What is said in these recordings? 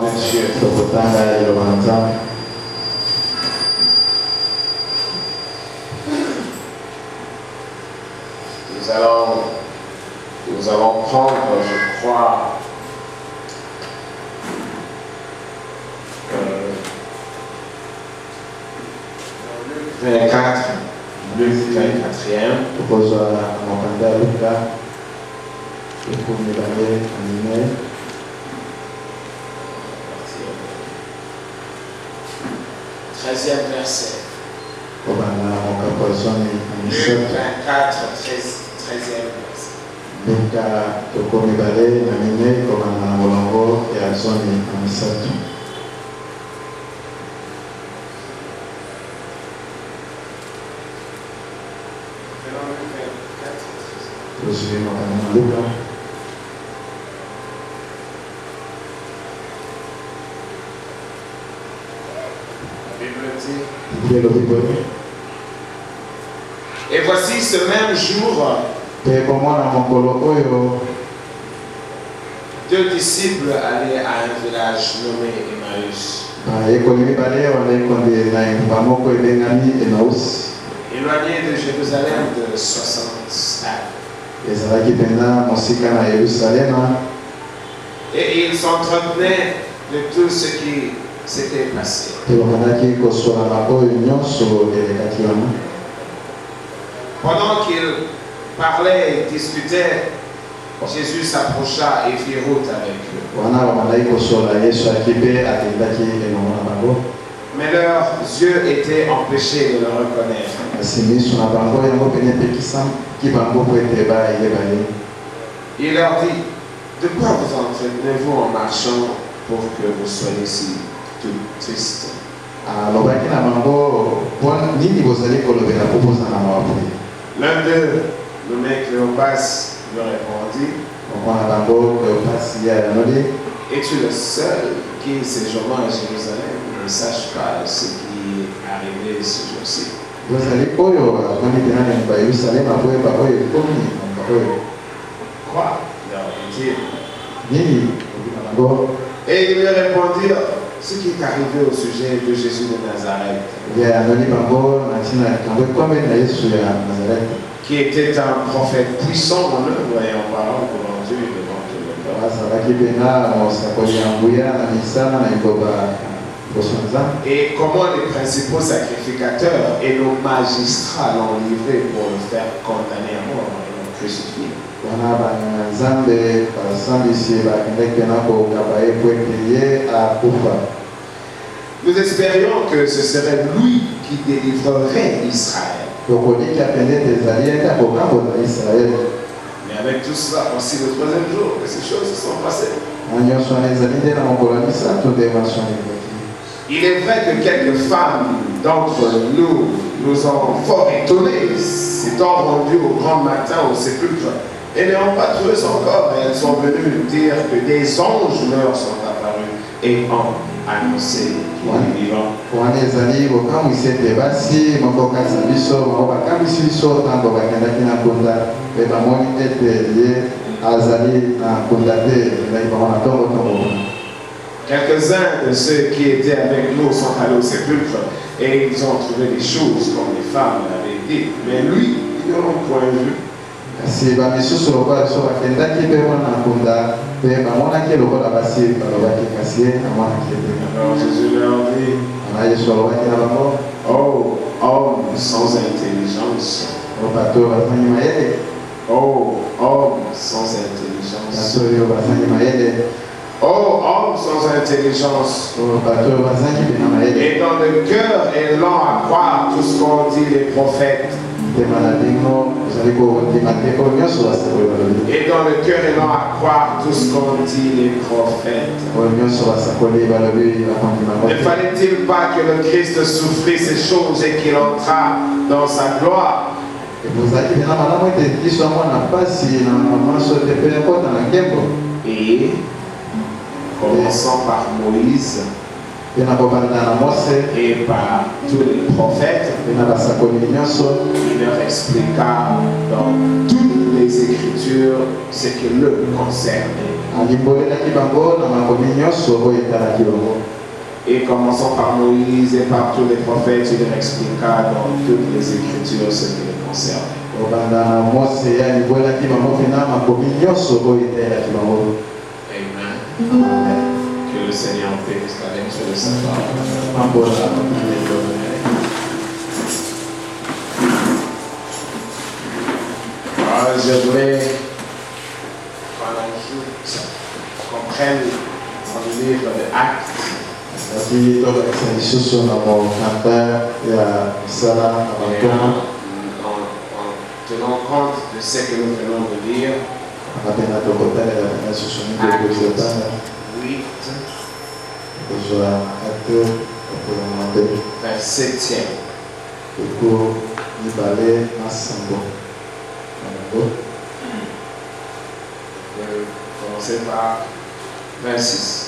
de Dieu. Nous allons prendre, je crois, Luc 24, Luc 24e. Treizième verset. Luc 24, 13e verset. Et voici ce même jour, deux disciples allaient à un village nommé Emmaüs, éloigné de Jérusalem de 60 stades. Et ils s'entretenaient de tout ce qui s'était passé. Pendant qu'ils parlaient et discutaient, Jésus s'approcha et fit route avec eux. Mais leurs yeux étaient empêchés de le reconnaître. Il leur dit, de quoi vous entretenez-vous en marchant pour que vous soyez si tout tristes? L'un d'eux, nommé Cléopas, lui répondit, es-tu le seul qui séjourne à Jérusalem ne sache pas ce qui est arrivé ce jour-ci? Quoi? leur dit-il. Et ils lui répondirent ce qui est arrivé au sujet de Jésus de Nazareth, qui était un prophète puissant en œuvre et en parole devant Dieu et devant tout le peuple. Et comment les principaux sacrificateurs et nos magistrats l'ont livré pour le faire condamner à mort et le crucifier. Nous espérions que ce serait lui qui délivrerait Israël. Mais avec tout cela, voici le troisième jour que ces choses se sont passées. Il est vrai que quelques femmes d'entre nous nous ont fort étonnés, s'étant rendues au grand matin au sépulcre et n'ayant pas trouvé son corps. Et elles sont venues dire que des anges leur sont apparus et ont annoncé qu'il est vivant. Quelques-uns de ceux qui étaient avec nous sont allés au sépulcre et ils ont trouvé des choses comme les femmes l'avaient dit. Mais lui, ils ne l'ont point vu. Alors Jésus leur dit, oh, homme sans intelligence. Oh, homme sans intelligence. Oh, homme sans intelligence. Et dans le cœur est lent à croire tout ce qu'ont dit les prophètes. Et dans le cœur est lent à croire tout ce qu'ont dit les prophètes. Ne fallait-il pas que le Christ souffrit ces choses et qu'il entra dans sa gloire? Et commençant par Moïse et par tous les prophètes, il leur expliqua dans toutes les les Écritures, ce qui le concerne. Et commençons par Moïse et par tous les prophètes, il leur expliqua dans toutes les Écritures ce qui le concerne. Amen. Que le Seigneur bénisse la lecture de sa parole. Je voulais qu'on prenne dans le livre de Actes. En tenant compte de ce que nous venons de lire, Actes 8, verset 7. Commencer par 26.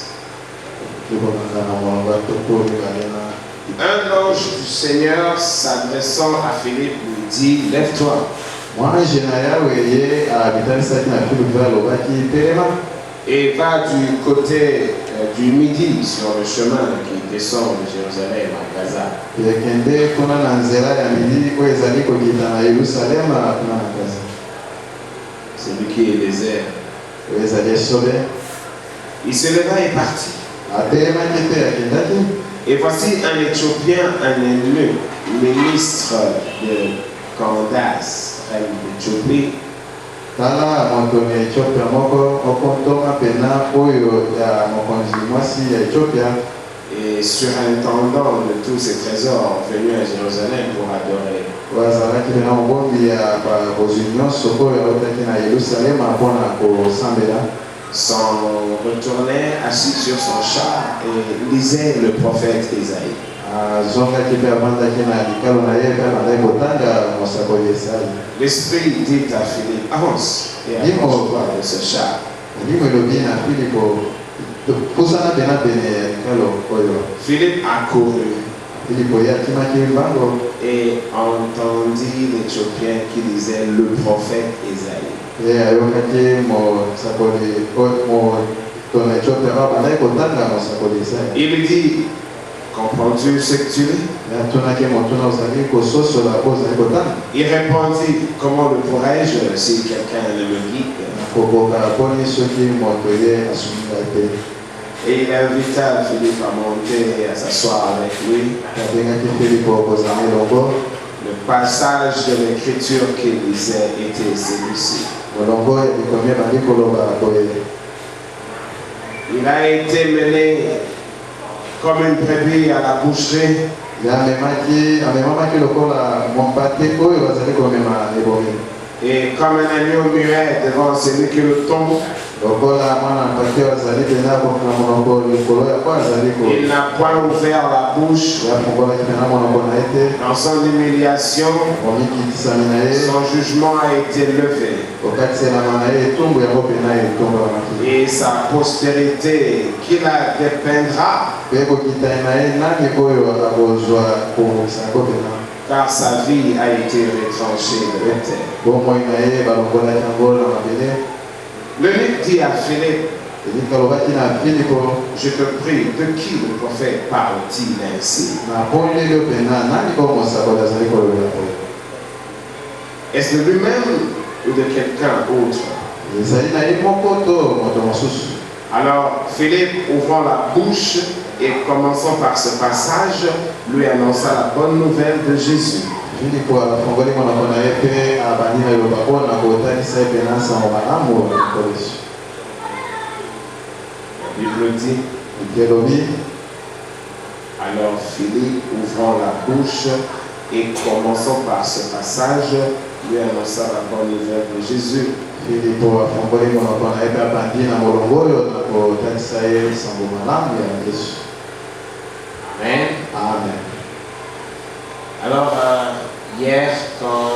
Un ange du Seigneur s'adressant à Philippe lui dit, lève-toi. Et va du côté du midi sur le chemin qui descend de Jérusalem à Gaza. Celui qui est désert. Il se leva et partit. Et voici un Éthiopien, un eunuque, ministre de Candace, reine d'Éthiopie, et surintendant de tous ses trésors, venu à Jérusalem pour adorer. S'en retournait assis sur son char et lisait le prophète Isaïe. L'Esprit dit à Philippe, avance et approche-toi de ce char. Philippe accourut et entendit l'Éthiopien qui lisait le prophète Isaïe. Il lui dit, comprends-tu ce que tu lis? Il répondit, comment le pourrais-je si quelqu'un ne me guide? Et il invita Philippe à monter et à s'asseoir avec lui. Le passage de l'écriture qu'il lisait était celui-ci. Il a été mené comme une brebis à la boucherie. Et comme un agneau muet devant celui qui le tombe. Il n'a point ouvert la bouche. Dans son humiliation, son jugement a été levé. Et sa postérité qu'il la dépeindra, car sa vie a été retranchée de la terre. L'eunuque dit à Philippe, je te prie, de qui le prophète parle-t-il ainsi? Est-ce de lui-même ou de quelqu'un autre? Alors Philippe, ouvrant la bouche et commençant par ce passage, lui annonça la bonne nouvelle de Jésus. La Bible dit, alors Philippe, ouvrant la bouche et commençant par ce passage, lui annonça la bonne nouvelle de Jésus. Amen. Amen. Alors, hier, quand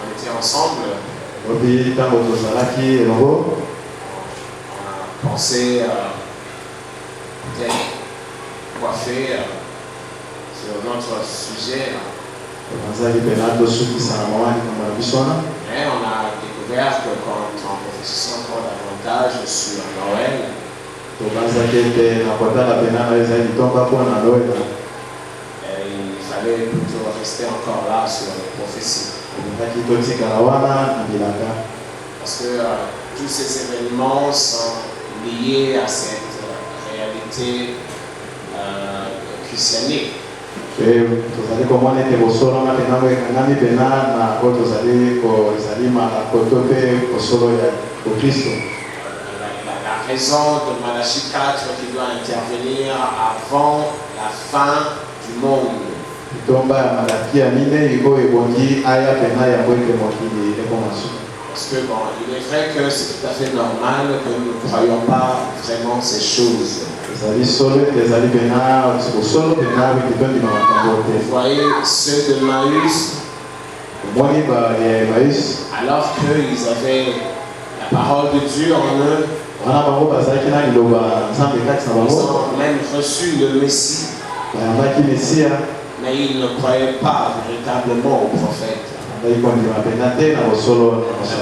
on était ensemble, on a pensé peut-être coiffer sur notre sujet. Mais on a découvert découvert que quand on réfléchissait encore davantage sur Noël, il fallait plutôt rester encore là sur les prophéties. Parce que tous ces événements sont liés à cette réalité christianique. La raison de Malachie 4 qui doit intervenir avant la fin du monde. Parce que bon, il est vrai que c'est tout à fait normal que nous ne croyons pas vraiment ces choses. Vous voyez ceux de Maïs, alors qu'ils avaient la parole de Dieu en eux, ils ont même reçu le Messie, mais ils ne croyaient pas véritablement au prophète. La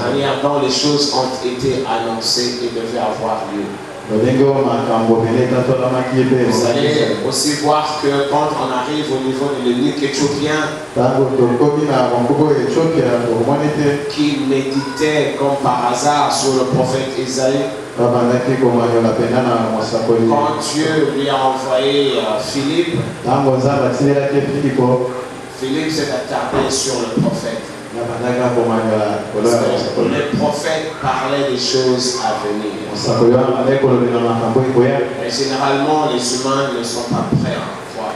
manière dont les choses ont été annoncées et devaient avoir lieu. Vous allez aussi voir que quand on arrive au niveau de l'eunuque éthiopien, qui méditait comme par hasard sur le prophète Isaïe, quand Dieu lui a envoyé Philippe, Philippe s'est attardé sur le prophète. Les prophètes parlaient des choses à venir. Mais généralement, les humains ne sont pas prêts à croire.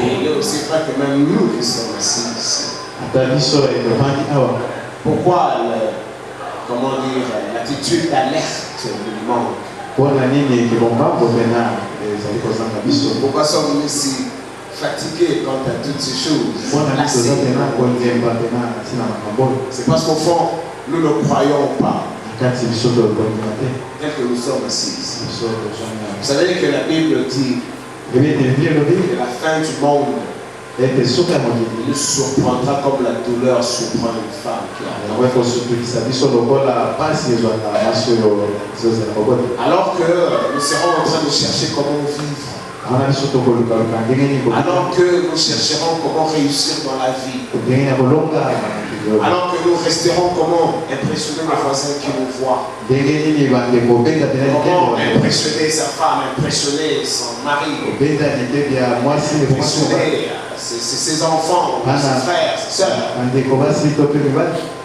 Et il est aussi vrai que même nous qui sommes ici. Pourquoi l'attitude d'alerte nous manque? Pourquoi sommes-nous ici fatigués quant à toutes ces choses? C'est parce qu'au fond, nous ne croyons pas tel que nous sommes ici. Vous savez que la Bible dit que la fin du monde nous surprendra comme la douleur surprend une femme qui a. Alors que nous serons en train de chercher comment vivre. Alors que nous chercherons comment réussir dans la vie. Alors que nous resterons comment impressionner nos voisins qui nous voient. Comment impressionner sa femme, impressionner son mari, impressionner ses enfants, ses frères, ses soeurs.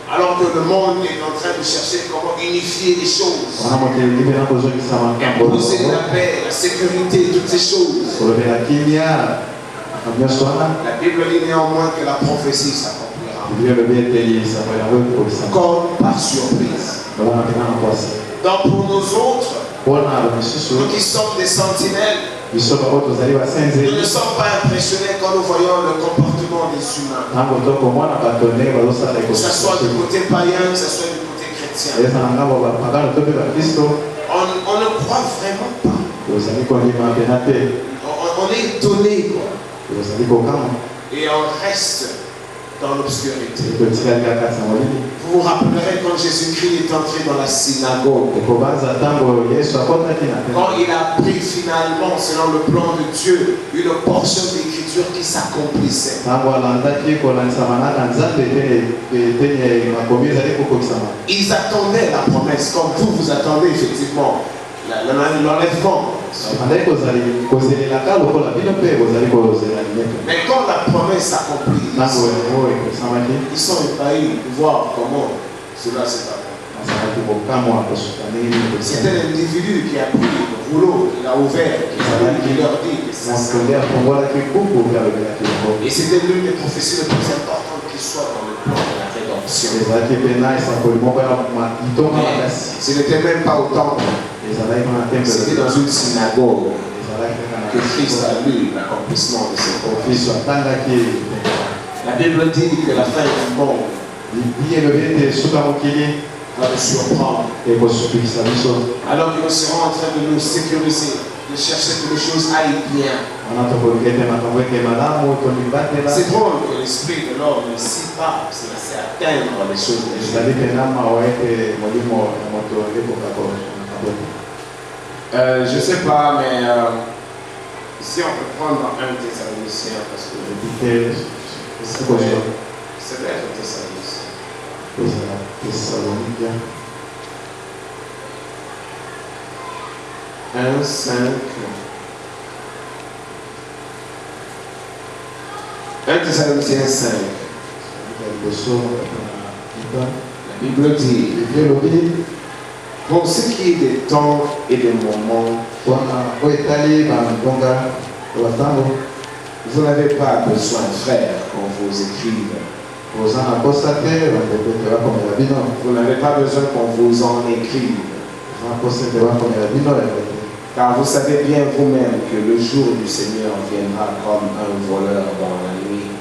Alors que le monde est en train de chercher comment unifier les choses, imposer la paix, la sécurité, toutes ces choses. La Bible dit néanmoins que la prophétie s'accomplira comme par surprise. Donc pour nous autres, nous qui sommes des sentinelles, nous ne sommes pas impressionnés quand nous voyons le comportement des humains. Que ce soit du côté païen, que ce soit du côté chrétien. On ne croit vraiment pas. On est étonné, quoi. Et on reste dans l'obscurité. Vous vous rappellerez quand Jésus-Christ est entré dans la synagogue. Quand il a pris finalement, selon le plan de Dieu, une portion d'écriture qui s'accomplissait. Ils attendaient la promesse, comme vous attendez effectivement l'enlèvement. Mais quand la promesse s'accomplit, ils sont ébahis de voir comment cela s'est accompli. C'est un individu qui a pris le rouleau, qui l'a ouvert, qui leur dit que ça. Et c'était l'une des prophéties les plus importantes qui soit dans le plan de la rédemption. Mais ce n'était même pas au temple. C'était dans une synagogue que Christ a lu l'accomplissement de ses prophéties. La Bible dit que la fin du monde va nous surprendre. Alors que nous serons en train de nous sécuriser, de chercher que les choses aillent bien. C'est drôle que l'esprit de l'homme ne sait pas, c'est atteindre les choses de Dieu. Je ne sais pas, mais si on peut prendre un Thessaloniciens, parce que c'est peut-être Thessaloniciens. 1, 5. 1 Thessaloniciens 5. La Bible dit, pour ce qui est des temps et des moments, vous n'avez pas besoin, frères, qu'on vous écrive. Vous n'avez pas besoin qu'on vous en écrive. Car vous savez bien vous-même que le jour du Seigneur viendra comme un voleur dans la nuit.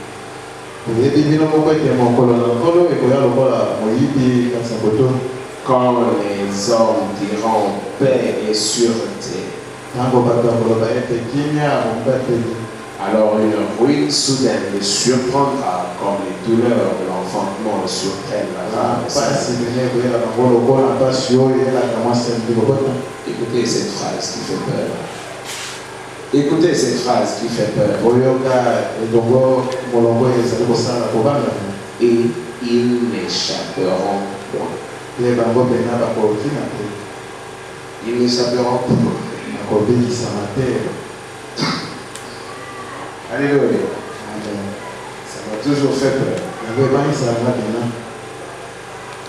Quand les hommes diront paix et sûreté, alors une ruine soudaine les surprendra comme les douleurs de l'enfantement surprennent la femme. Écoutez cette phrase qui fait peur. Écoutez cette phrase qui fait peur. Et ils n'échapperont point. Ils n'échapperont point. Alléluia. Ça m'a toujours fait peur.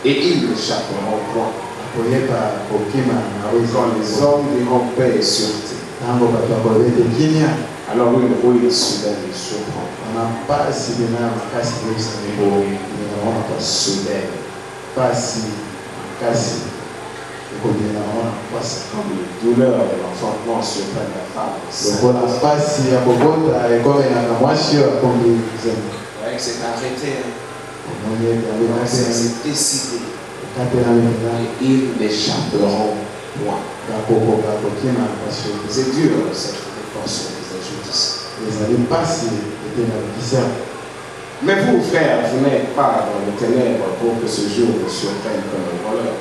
Et ils n'échapperont point. Quand les hommes diront paix et sûreté, alors une ruine soudaine les surprend. Soudaine. Comme les douleurs de l'enfantement surprennent la femme. C'est arrêté. C'est décidé. Et ils n'échapperont point. C'est dur cette portion des injustices. Mais vous, frères, vous n'êtes pas dans les ténèbres pour que ce jour vous surprenne comme un voleur.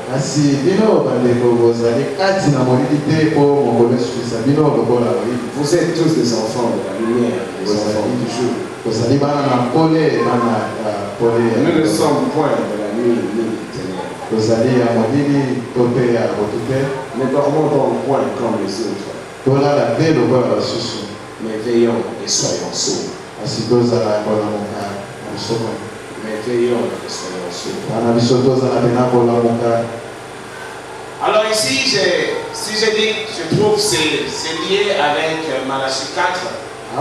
Vous êtes tous des enfants de la lumière, des enfants du jour. Nous ne sommes point de la nuit ni des ténèbres. Ne dormons donc point comme les autres. Mais veillons et soyons sourds. Mais veillons et soyons sourds. Alors ici, si je dis, je trouve que c'est lié avec Malachie 4. Et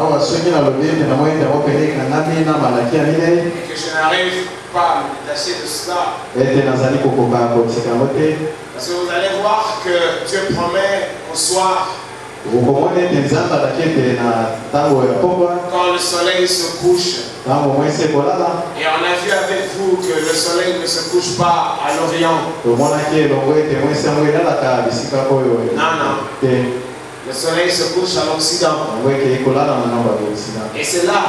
que je n'arrive pas à me détacher de cela. Parce que vous allez voir que Dieu promet au soir, quand le soleil se couche, et on a vu avec vous que le soleil ne se couche pas à l'Orient. Non. Le soleil se couche à l'Occident. Et c'est là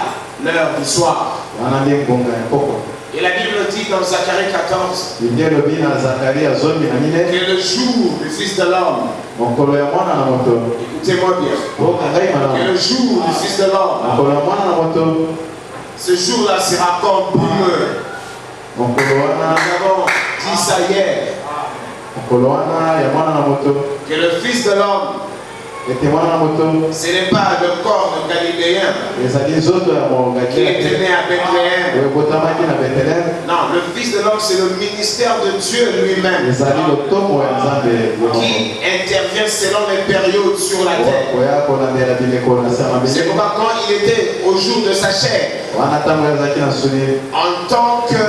l'heure du soir. Et la Bible dit dans Zacharie 14 que le jour du Fils de l'homme, écoutez-moi bien, que le jour du Fils de l'homme, ce jour-là sera comme brumeux. Nous avons dit ça hier. Que le Fils de l'homme, ce n'est pas le corps de Galiléen qui était né à Bethléem. Non, le Fils de l'homme, c'est le ministère de Dieu lui-même qui intervient selon les périodes sur la terre. C'est pourquoi quand il était au jour de sa chair, en tant que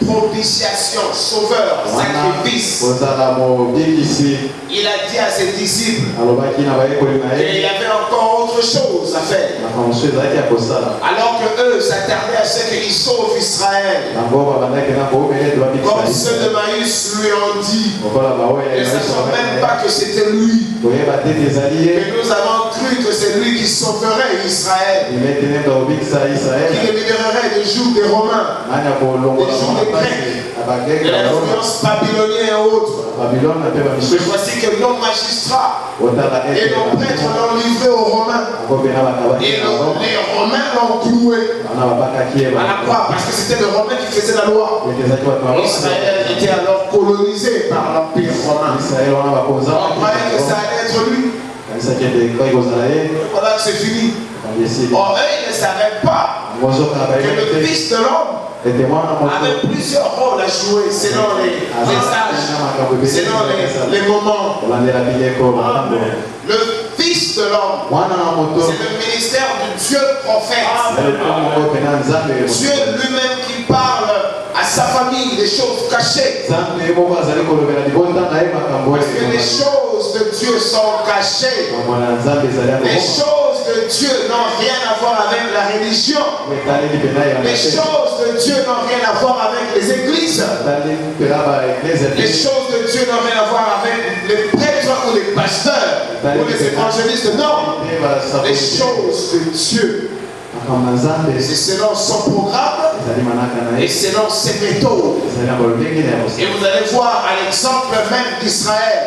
propitiation, sauveur, sacrifice, il a dit à ses disciples qu'il y avait encore autre autre chose à faire. Alors que eux s'attardaient à ce qu'ils sauvent Israël. Comme ceux de Maïs lui ont dit, ne sachant même pas que c'était lui. Et nous avons cru que c'est lui qui sauverait Israël. Qui les libérerait des jours des Romains, des jours des Grecs, de l'influence babylonienne et autres. Mais voici que nos magistrats et nos prêtres l'ont livré aux Romains. Et les Romains l'ont cloué à la croix, parce que c'était le Romain qui faisait la loi. Israël était alors colonisé par l'Empire romain. On croyait que ça allait être lui. Voilà que c'est fini. Or, eux, ils ne savaient pas que le Fils de l'homme avait plusieurs rôles à jouer selon les âges, selon les moments. Le Fils de l'homme, c'est le ministère du Dieu prophète. Dieu lui-même qui parle à sa famille des choses cachées. Parce que les choses de Dieu sont cachées. Les choses de Dieu n'ont rien à voir avec la religion. Les choses de Dieu n'ont rien à voir avec les églises. Les choses de Dieu n'ont rien à voir avec les prêtres ou les pasteurs ou les évangélistes. Non. Les choses de Dieu, c'est selon son programme et selon ses méthodes. Et vous allez voir à l'exemple même d'Israël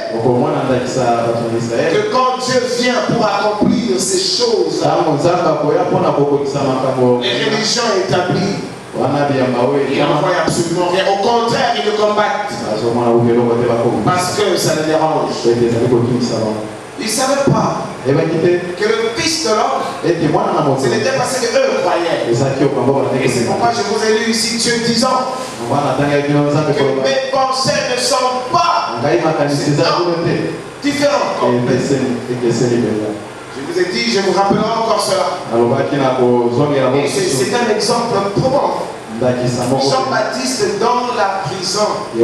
que quand Dieu vient pour accomplir ces choses, les religions établies, il n'envoie absolument rien. Au contraire, ils le combattent parce que ça le dérange. Ils ne savaient pas que le Fils de l'homme, ce n'était pas ce qu'eux croyaient. Et c'est pourquoi je vous ai lu ici Dieu disant que mes pensées ne sont pas différentes. Je vous ai dit, je vous rappellerai encore cela. Et c'est un exemple probant. Jean-Baptiste dans la prison, le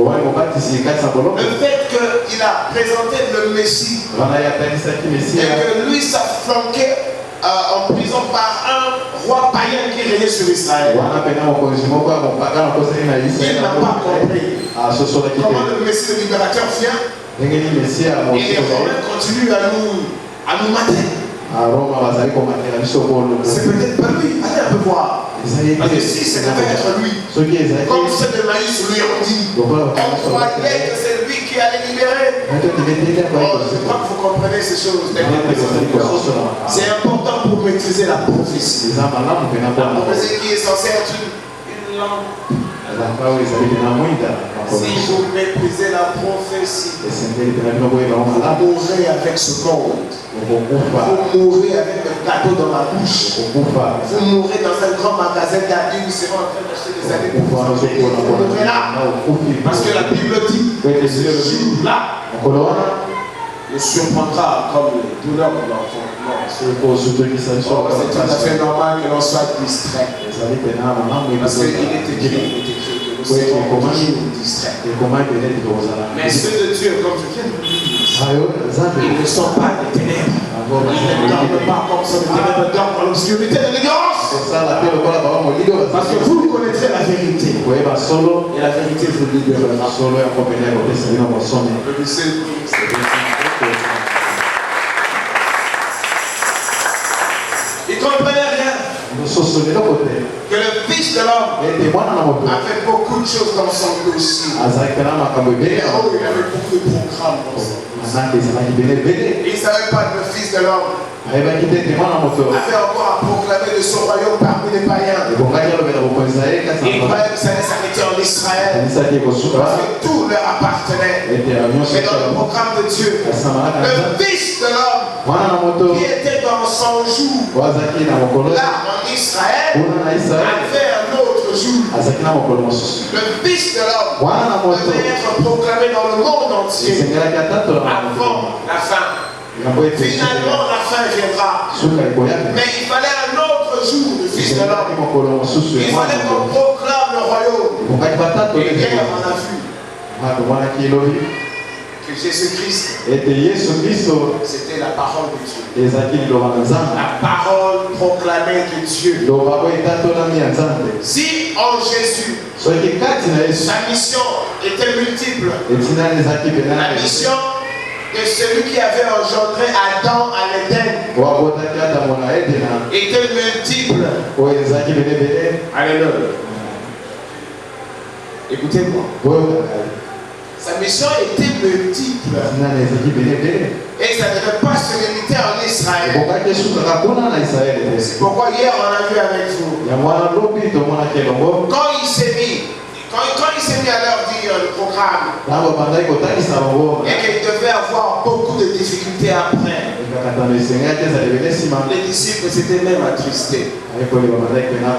fait qu'il a présenté le Messie et que lui s'affranquait en prison par un roi païen qui régnait sur Israël, il n'a pas compris comment le Messie, le libérateur, vient et les Romains continuent à nous mater. C'est peut-être pas lui, allez un peu voir. Parce que si ça devait être lui, comme ceux de Maïs lui ont dit, on croyait que c'est lui qui allait libérer. Je crois que vous comprenez ces choses. C'est important pour maîtriser la prophétie. La prophétie qui est censée être une lampe. Si vous méprisez la prophétie, vous mourrez avec ce monde. Vous mourrez avec le gâteau dans la bouche. Vous mourrez dans un grand magasin d'adultes. Ils seront en train d'acheter des années pour vous. Vous mourrez là. Parce que la Bible dit que ce jour-là nous surprendra comme les douleurs de l'enfant. C'est tout à fait normal que l'on soit distrait. Parce qu'il est écrit. Mais ceux de Dieu, comme je viens de le dire, ils ne sont pas des ténèbres. Ils ne dorment pas comme ça, les ténèbres dorment dans l'obscurité de l'ignorance. Parce que vous connaîtrez la vérité. Et la vérité vous libérera. Ils ne comprenaient rien. Que le Fils de l'homme a fait beaucoup de choses dans son dossier. Il avait beaucoup de programmes dans son dossier. Il ne savait pas que le Fils de l'homme avait encore à proclamer de son royaume parmi les païens. Il croyait que ça allait s'arrêter en Israël. Parce que tout leur appartenait. Mais dans le programme de Dieu, le Fils de l'homme qui était dans son jour, là en Israël, avait un autre jour. Le Fils de l'homme devait être proclamé dans le monde entier avant la fin. Finalement, la fin viendra. Mais il fallait un autre jour du Fils de l'homme. Il fallait qu'on proclame le royaume. Et hier, on a vu que Jésus-Christ, c'était la parole de Dieu. La parole proclamée de Dieu. Si en Jésus, sa mission était multiple, la mission de celui qui avait engendré Adam à l'Éden était multiple. Alléluia. Écoutez-moi. Sa mission était multiple. Et ça ne devait pas se limiter en Israël. C'est pourquoi hier on a vu avec vous. Quand il s'est mis à leur dire le programme et qu'il devait avoir beaucoup de difficultés après, les disciples s'étaient même attristés.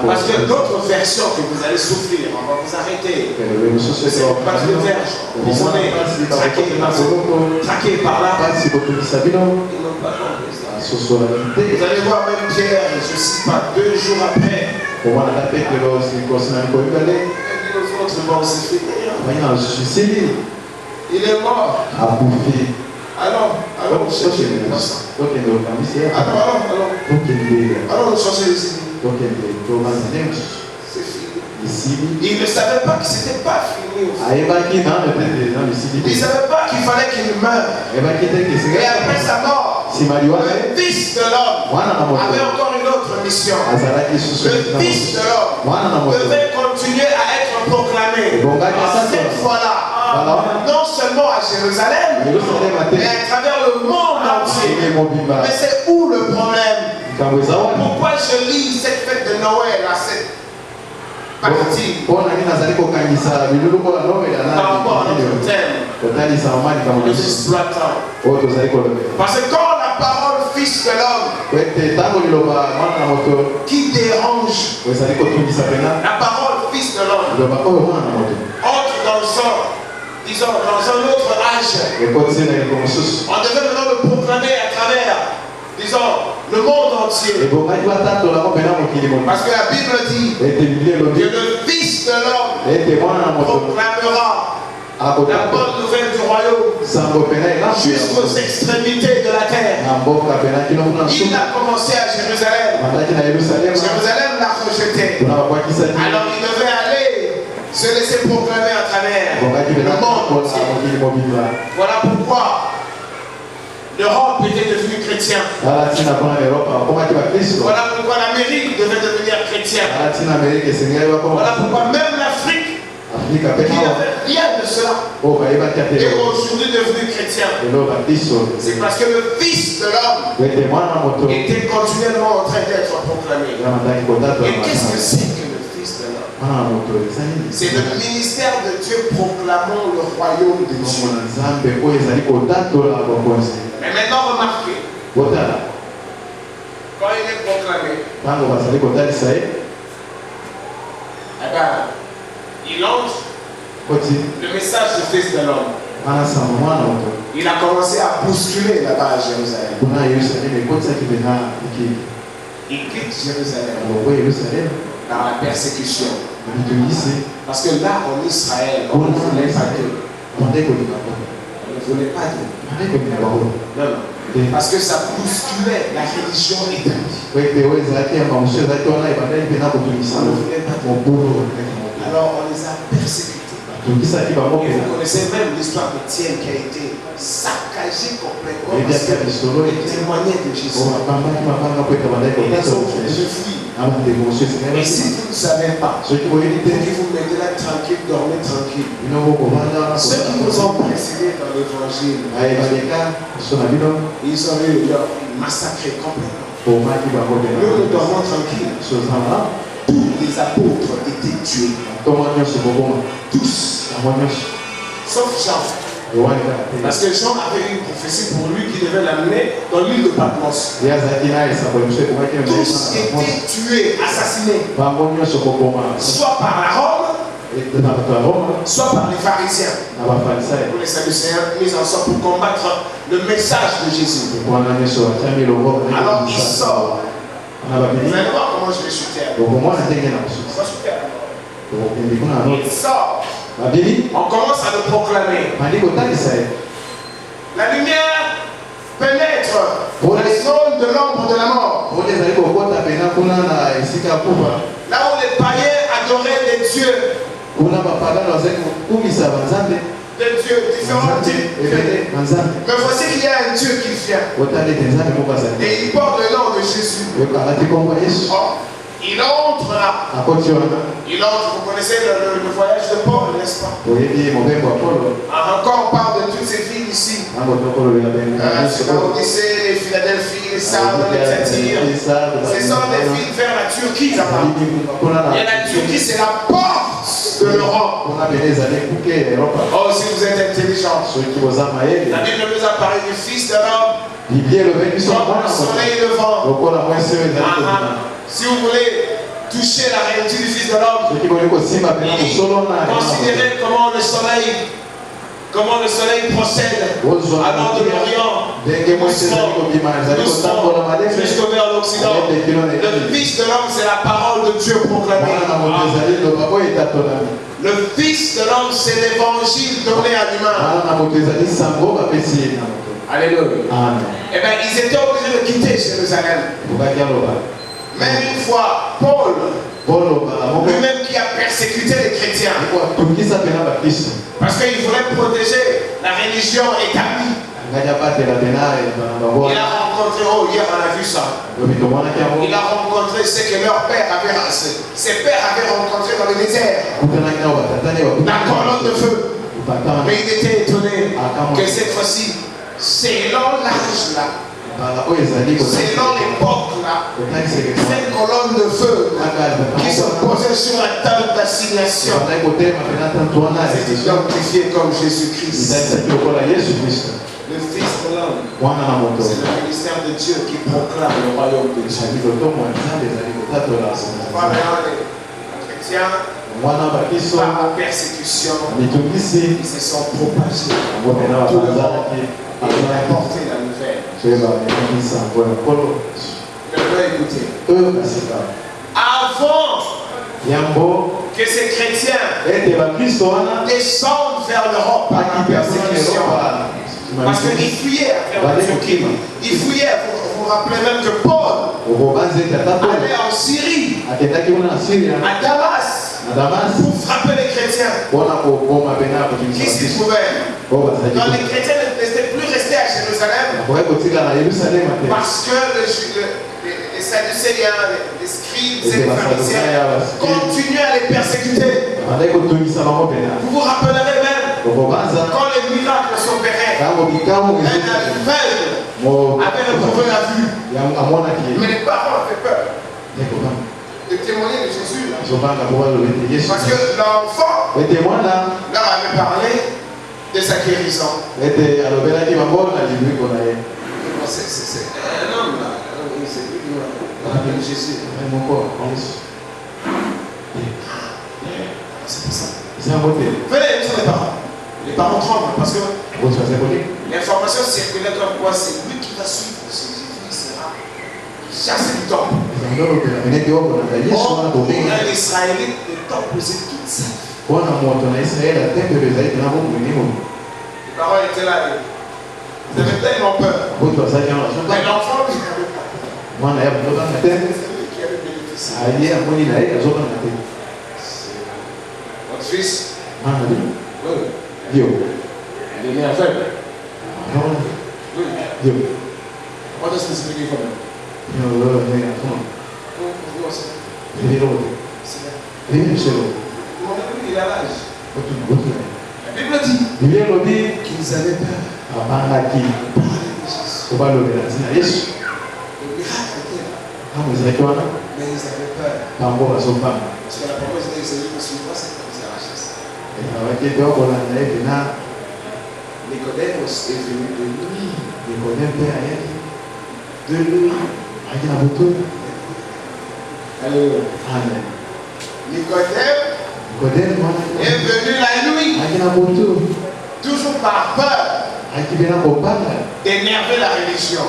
Parce que l'autre version que vous allez souffrir, on va vous arrêter. C'est pas de verge, emprisonné, traqué par là. Ils n'ont pas compris ça. Vous allez voir même Pierre, je ne sais pas, 2 jours après. C'est fini. Il est mort. Alors, nous chercher les innocents. Alors, nous chercher les innocents. C'est fini. Il ne savait pas que ce n'était pas fini. Il ne savait pas qu'il fallait qu'il meure. Et après sa mort, le Fils de l'homme avait encore une autre mission. Le Fils de l'homme devait continuer à être proclamé. Cette fois-là, non seulement à Jérusalem, mais à travers le monde entier. Mais c'est où le problème? Pourquoi je lis cette fête de Noël à cette partie par rapport à notre thème, les exploitants? Parce que quand la parole Fils de l'homme qui dérange, la parole Fils de l'homme entre dans un autre âge. On devait maintenant le proclamer à travers, le monde entier. Parce que la Bible dit que le Fils de l'homme proclamera la bonne nouvelle du royaume jusqu'aux extrémités de la terre. Il a commencé à Jérusalem. Jérusalem l'a rejeté. Alors il devait aller se laisser proclamer à travers le monde entier. Voilà pourquoi l'Europe était devenue chrétienne. Voilà pourquoi l'Amérique devait devenir chrétienne. Voilà pourquoi même l'Afrique, il n'y avait rien de cela, est aujourd'hui devenu chrétien. C'est parce que le Fils de l'homme était continuellement en train d'être proclamé. Et qu'est-ce que c'est que le Fils de l'homme? C'est le ministère de Dieu proclamant le royaume de Dieu. Mais maintenant remarquez, quand il est proclamé, il entre le message du Fils de l'homme. Il a commencé à bousculer là-bas à Jérusalem. Il quitte Jérusalem dans la persécution. Parce que là en Israël, on ne voulait pas d'eux. On ne voulait pas d'eux. Non. Parce que ça bousculait la religion établie. Alors on les a persécutés. Et vous connaissez même l'histoire de Étienne qui a été saccagé complètement parce qu'il témoignait de Jésus. Ils ont fui. Et si vous ne savez pas, ceux qui vous mettez là tranquille, dormez tranquille. Ceux qui nous ont précédés dans l'évangile, ils ont eu leur massacré complètement. Nous nous dormons tranquilles. Tous les apôtres étaient tués. Tous. Sauf Jean. Parce que Jean avait une prophétie pour lui qui devait l'amener dans l'île de Patmos. Tous étaient tués, assassinés. Soit par la Rome, soit par les pharisiens. Pour les Sadducéens mis en sorte pour combattre le message de Jésus. Alors il sort. Vous allez voir comment je vais chuter. Il sort. On commence à le proclamer. La lumière pénètre la zone de l'ombre de la mort. Là où les païens adoraient des dieux. Des dieux différents types. Mais voici qu'il y a un Dieu qui vient. Et il porte le nom de Jésus. Oh, il entre là. Il entre, vous connaissez le voyage de Paul, n'est-ce pas? Encore on parle de toutes ces villes ici. C'est l'Odyssée, Philadelphie, les Sardes, les Thyatire. Ce sont des villes vers la Turquie là-bas. Et la Turquie, c'est la porte de l'Europe. Oh, si vous êtes intelligent. La Bible nous a parlé du Fils de l'homme. Comme le soleil levant. Si vous voulez toucher la réalité du Fils de l'homme, considérez comment le soleil procède allant de l'Orient jusqu'au vers l'Occident. Le Fils de l'homme, c'est la parole de Dieu proclamée. Le Fils de l'homme, c'est l'évangile donné à l'humain. Alléluia. Eh bien, ils étaient obligés de quitter Jérusalem. Même une fois, Paul, lui-même qui a persécuté les chrétiens, parce qu'il voulait protéger la religion établie. Il a rencontré, hier on a vu ça. Il a rencontré ce que leur père avait rassé. Ses pères avaient rencontré dans le désert la colonne de feu. Mais il était étonné que cette fois-ci, selon l'âge là, selon l'époque là, cette colonne de feu qui se posait sur la table d'assignation, c'est identifié comme Jésus-Christ. Le Fils de l'homme, c'est le ministère de Dieu qui proclame le royaume de Dieu. Pas vraiment les chrétiens, par la persécution, ils se sont propagés. Tout le monde a apporté la nouvelle. Je veux écouter. Avant que ces chrétiens descendent vers l'Europe par la persécution, parce qu'ils fuyaient vers la Turquie. Ils fuyaient, vous vous rappelez même que Paul allait en Syrie, à Damas, pour frapper les chrétiens. Qui s'y trouvaient? Donc les chrétiens n'étaient plus restés à Jérusalem parce que les Sadducéens, les scribes et les pharisiens continuaient à les persécuter. Vous vous rappellerez même quand les miracles s'opéraient, un aveugle avait retrouvé la vue. Mais les parents avaient peur de témoigner de Jésus. Parce que l'enfant leur avait parlé de sa guérison. C'est un homme là, Jésus. C'est pour ça. Venez, nous sommes les parents. Les parents tremblent parce que l'information circulait comme quoi c'est lui qui va suivre. C'est Jésus qui sera chassé du temple. Or, pour un Israélite, le temple c'est toute sa vie. Les parents étaient là. Ils avaient tellement peur. Mais l'enfant, lui, avait peur. C'est lui qui avait bénéficié. Votre fils, il est né aveugle. What does this mean for him? Il a l'âge. La Bible dit qu'ils avaient peur. Le miracle était là. Mais ils avaient peur. Parce que la promesse de Jésus me suivra, c'est comme ça la chasse. Nicodème est venu de nuit. Alléluia. Amen. Nicodème est venu la nuit. Toujours par peur d'énerver la religion.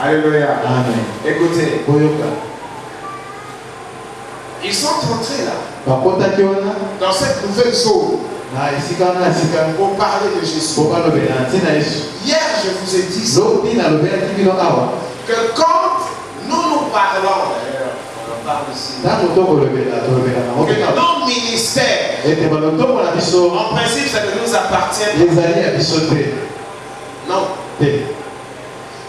Alléluia. Amen. Écoutez. Ils sont entrés là. Dans cette nouvelle zone. pour parler de Jésus. Hier, je vous ai dit ça, que quand nous parlons, d'ailleurs, on en parle ici, que nos ministères, en principe, ça ne nous appartient pas. Non.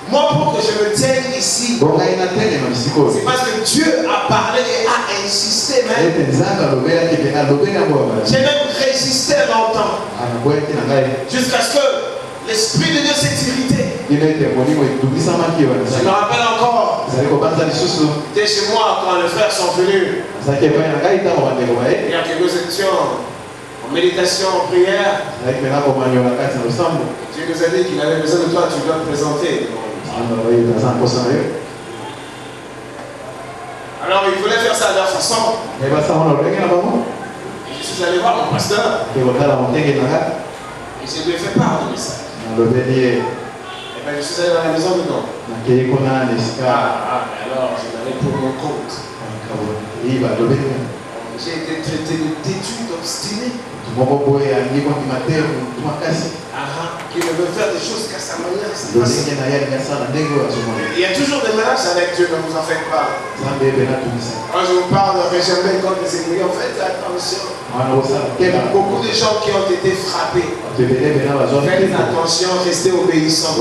Moi, pour que je me tienne ici, c'est parce que Dieu a parlé et a insisté même. J'ai même résisté longtemps. Jusqu'à ce que l'Esprit de Dieu s'est irrité. Je me rappelle encore. J'étais chez moi quand les frères sont venus. Et que nous étions en méditation, en prière. Dieu nous a dit qu'il avait besoin de toi, tu dois te présenter. Alors il voulait faire ça de leur façon. Et je suis allé voir mon pasteur. Et je lui ai fait part du message. Et bien je suis allé dans la maison dedans. Alors je l'avais pour mon compte. J'ai été traité de têtu, d'obstiné. Qui ne veut faire des choses qu'à sa manière. Il y a toujours des ménages avec Dieu, ne vous en faites pas. Quand je vous parle de réserver contre les ennemis, faites attention. Il y a beaucoup de gens qui ont été frappés. Faites attention, restez obéissants.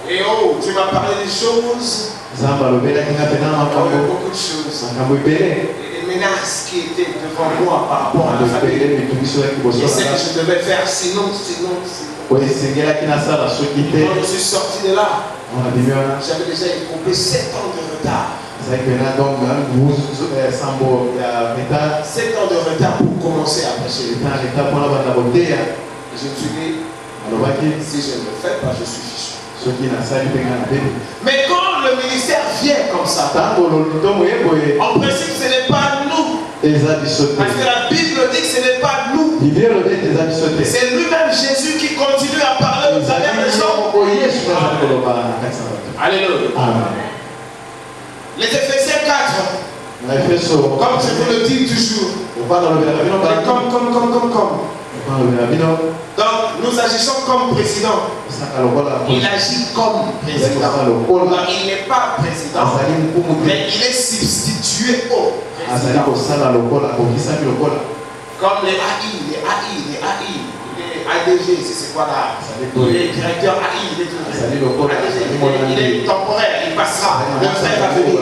Et oh, tu m'as parlé des choses. Beaucoup de choses. Des menaces qui étaient devant moi par rapport à la famille. Et c'est que je devais faire sinon. Quand je suis sorti de là, j'avais déjà écopé 7 ans de retard. 7 ans de retard pour commencer à prêcher. Je me suis dit, si je ne le fais pas, je suis fichu. Mais quand le ministère vient comme ça, en principe ce n'est pas nous. Parce que la Bible dit que ce n'est pas nous. C'est lui-même Jésus qui continue à parler au travers des hommes. Alléluia. Les Éphésiens 4. Comme je vous le dis toujours. Donc nous agissons comme président. Il agit comme président. Donc, il n'est pas président, mais il est substitué au président. Comme les AI. Les ADG, c'est quoi là? Les directeurs AI, il est tout. Il est temporaire, il passera. Le frère va venir.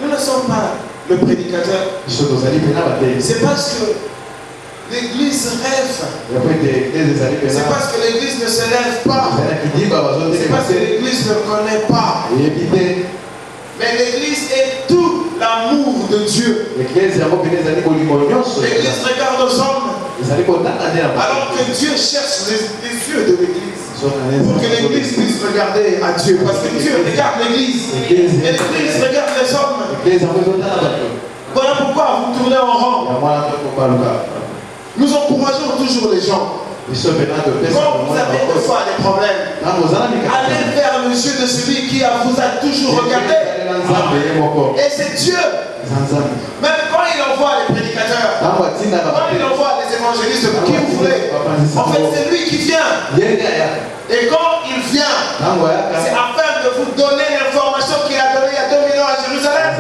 Nous ne sommes pas le prédicateur. C'est parce que l'Église rêve. C'est parce que l'Église ne se lève pas. C'est parce que l'Église ne connaît pas. Mais l'Église est tout l'amour de Dieu. L'Église regarde aux hommes. Alors que Dieu cherche les yeux de l'Église. Pour que l'Église puisse regarder à Dieu. Parce que Dieu regarde l'Église. Et l'Église regarde les hommes. Voilà pourquoi vous tournez en rond. Nous encourageons toujours les gens. Quand vous avez des fois des problèmes, allez vers le yeux de celui qui vous a toujours regardé. Et c'est Dieu. Même quand il envoie les prédicateurs, quand il envoie les évangélistes, qui vous voulez, en fait c'est lui qui vient. Et quand il vient, c'est afin de vous donner l'information qu'il a donnée il y a 2000 ans à Jérusalem.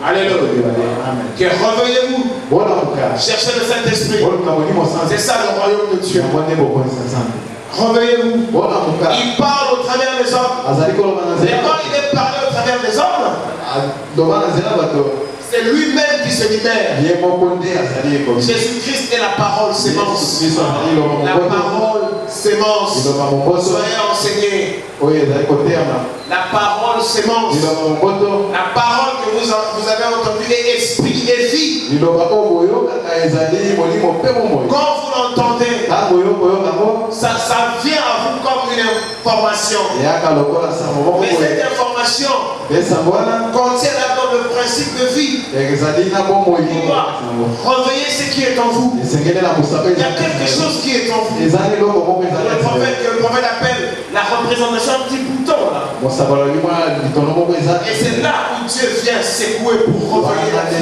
Alléluia. Que réveillez-vous. Cherchez le Saint-Esprit. C'est ça le royaume de Dieu. Réveillez-vous. Il parle au travers des hommes. Et quand il est parlé au travers des hommes, c'est lui-même qui se libère. Jésus-Christ est la parole sémence. La parole sémence. Soyez enseignés. La parole sémence. La parole que vous avez entendue est esprit et vie. Quand vous l'entendez, ça vient à vous comme une information. Mais cette information contient d'abord le principe de vie. Il doit réveiller ce qui est en vous. Il y a quelque chose qui est en vous. Le prophète appelle la représentation un petit bouton là. Et c'est là où Dieu vient secouer pour revenir qui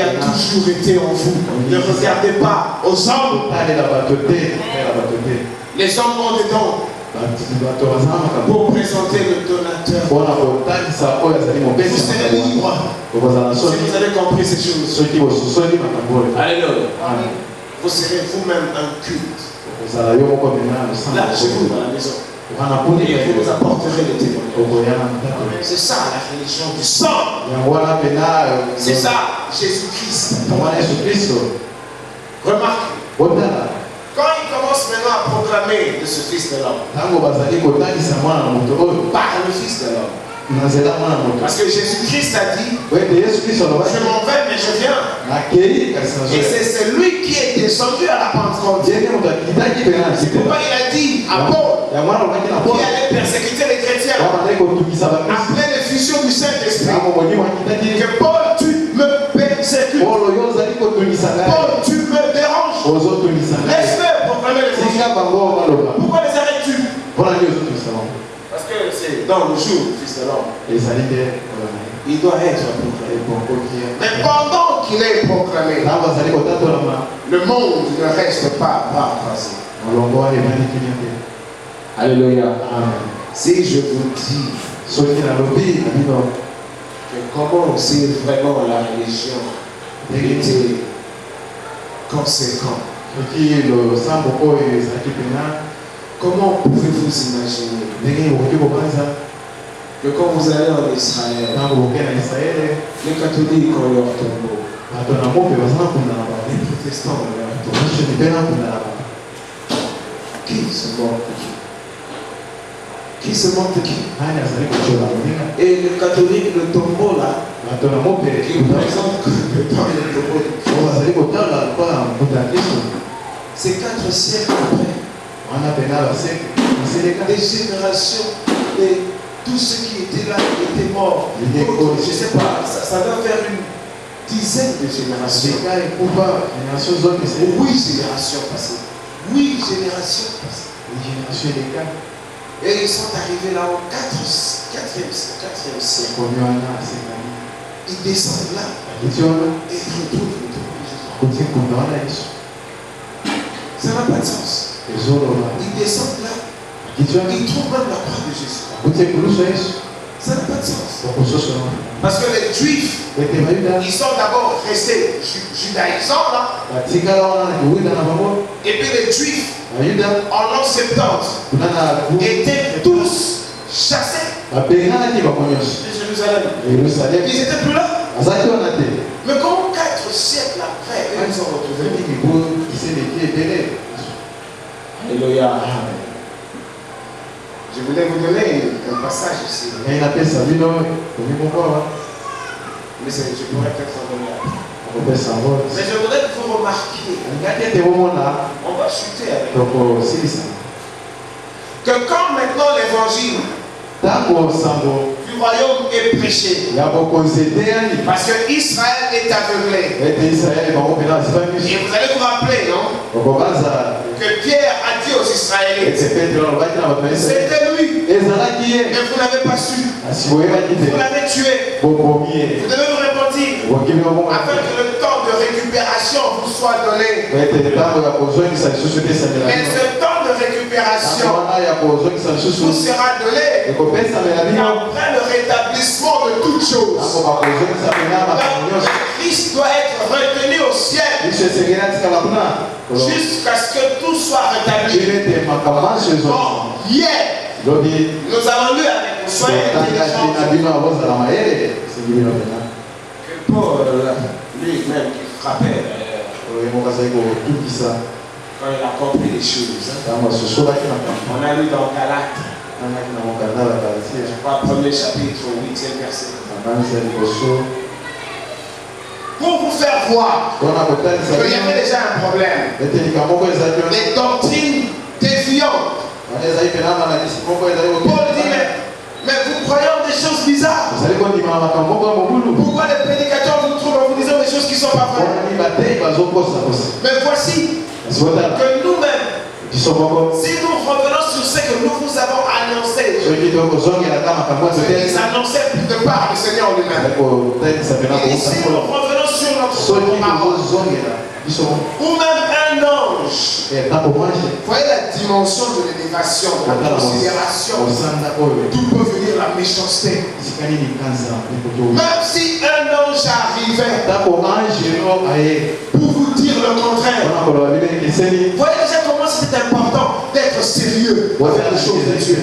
a toujours été en vous. Ne regardez pas aux hommes. Les hommes ont des dons pour présenter le donateur. Vous serez libre si vous avez compris ces choses. Alléluia. Vous serez vous-même un culte. Là, chez vous, dans la maison. Et vous nous apporterez le témoignage. C'est ça la religion du sang. C'est ça Jésus-Christ. Remarque. Quand il commence maintenant à proclamer de ce Fils de l'homme, par le Fils de l'homme. Parce que Jésus-Christ a dit, je m'en vais mais je viens. Et c'est lui qui est descendu à la Pentecôte. C'est pourquoi il a dit à Paul qui allait persécuter les chrétiens après l'effusion du Saint-Esprit que Paul, tu me persécutes. Paul, tu me déranges. Laisse-le proclamer les choses. Pourquoi les arrêtes-tu? Parce que c'est dans le jour du Fils de l'homme. Il doit être proclamé. Mais pendant qu'il est proclamé, le monde ne reste pas paraphrasé. Alléluia. Si je vous dis que comment c'est vraiment la religion était conséquent, comment pouvez-vous imaginer que quand vous allez en Israël, les catholiques ont leur tombeau, les protestants ont leur tombeau. Qui se moque de qui? Qui se moque de qui? Et le catholique, le tombeau là, qui représente le tombeau de c'est 4 siècles après. Des générations de tous ceux qui étaient là étaient morts. Je ne sais pas, ça doit faire une dizaine de générations. 8 générations passées. 8 générations passées. Et ils sont arrivés là au 4e siècle. Ils descendent là et ils retrouvent le tombeau de Jésus. Ça n'a pas de sens. Ils descendent là. Ils trouvent même la croix de Jésus. Ça n'a pas de sens. Parce que les Juifs, ils sont d'abord restés judaïsants là. Et puis les Juifs, en l'an 70, étaient tous chassés de Jérusalem. Ils n'étaient plus là. Mais comment 4 siècles après, ils sont retrouvés? Alléluia. Je voulais vous donner un passage ici. Mais je pourrais peut-être en donner après. Mais je voudrais que vous remarquiez. On va chuter avec. Que quand maintenant l'évangile du royaume est prêché, parce que Israël est aveuglé. Et vous allez vous rappeler, non? Que Pierre a dit aux Israélites, c'était lui, et vous n'avez pas su, vous l'avez tué, vous devez vous repentir, afin que le temps de récupération vous soit donné. Mais ce temps de récupération vous sera donné, et après le rétablissement de toutes choses. Christ doit être retenu au ciel jusqu'à ce que tout soit rétabli. Bon, hier, nous avons lu avec soin que Paul, lui-même, qui frappait quand il a compris les choses. On a lu dans Galates, je crois, 1er chapitre, 8e verset. Pour vous faire voir qu'il y avait déjà un problème. Les doctrines déviantes. Paul dit, mais vous croyez en des choses bizarres. Pourquoi les prédicateurs vous trouvent en vous disant des choses qui ne sont pas vraies? Mais voici que nous-mêmes, si nous revenons sur ce que nous vous avons annoncé Ils annonçaient plus de part le Seigneur lui-même. Et ici, nous revenons sur notre parole. Ou même un ange. Voyez la dimension de l'élévation, de la considération. D'où peut venir la méchanceté. Même si un ange arrivait pour vous dire le contraire. Voyez déjà comment c'est important d'être sérieux avec les choses de Dieu.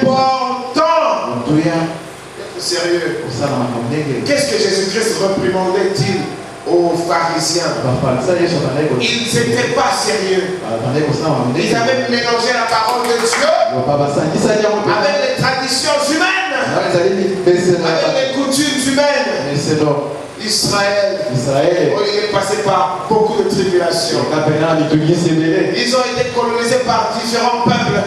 Important d'être sérieux. Qu'est-ce que Jésus-Christ réprimandait-il aux pharisiens? Ils n'étaient pas sérieux. Ils avaient mélangé la parole de Dieu avec les traditions humaines, avec les coutumes humaines. Israël, il est passé par beaucoup de tribulations. Ils ont été colonisés par différents peuples.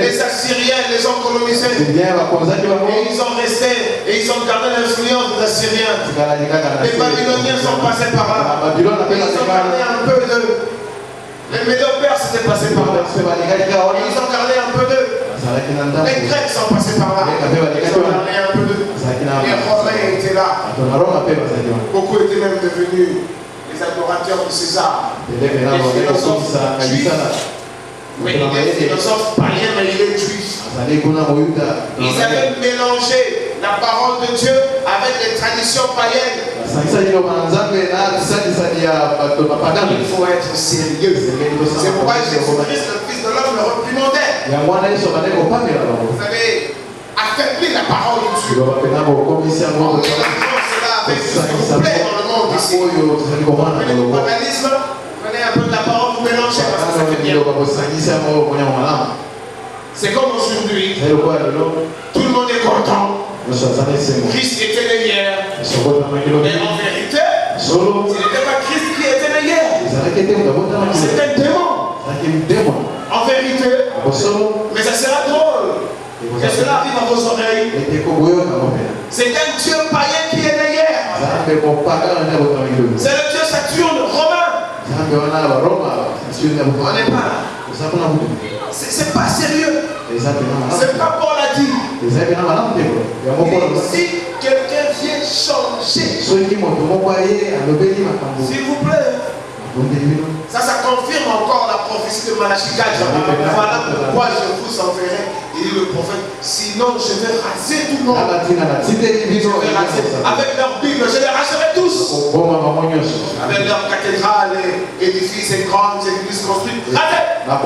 Les Assyriens les ont colonisés. Et ils ont resté et ils ont gardé l'influence des Assyriens. Les Babyloniens sont passés par là. Et ils ont gardé un peu de... Les Médo-Perses étaient passés par là. Et ils ont gardé un peu de... Les Grecs sont passés par là. Ils ont gardé un peu de... Les Romains étaient là. Beaucoup étaient même devenus les adorateurs de César. Les philosophes juifs. Oui, il est philosophe païen, mais il est juif. Ils avaient mélangé la parole de Dieu avec les traditions païennes. Il faut être sérieux. C'est pourquoi Jésus-Christ, le Fils de l'homme, le réprimandait. Vous avez affaibli la parole de Dieu. On mélangeons cela avec ce qui vous plaît dans le monde ici. Prenez le paganisme, prenez un peu de la parole, vous mélangez parce que ça fait bien. C'est comme aujourd'hui, tout le monde est content. Christ était né hier. Mais en vérité, ce n'était pas Christ qui était né hier. C'était un démon. En vérité, mais ça sera drôle que cela arrive à vos oreilles. C'est un Dieu païen qui est né hier. C'est le Dieu Saturne romain. On n'est pas là. C'est pas sérieux. C'est pas Paul a dit. Si quelqu'un vient changer, s'il vous plaît, ça confirme encore la prophétie de Malachie 4. Voilà pourquoi je vous enverrai, il dit le prophète, sinon je vais raser tout le monde. Avec leur Bible, je les raserai tous. Avec leurs cathédrales, édifices et grandes églises construites. Rasez. Parce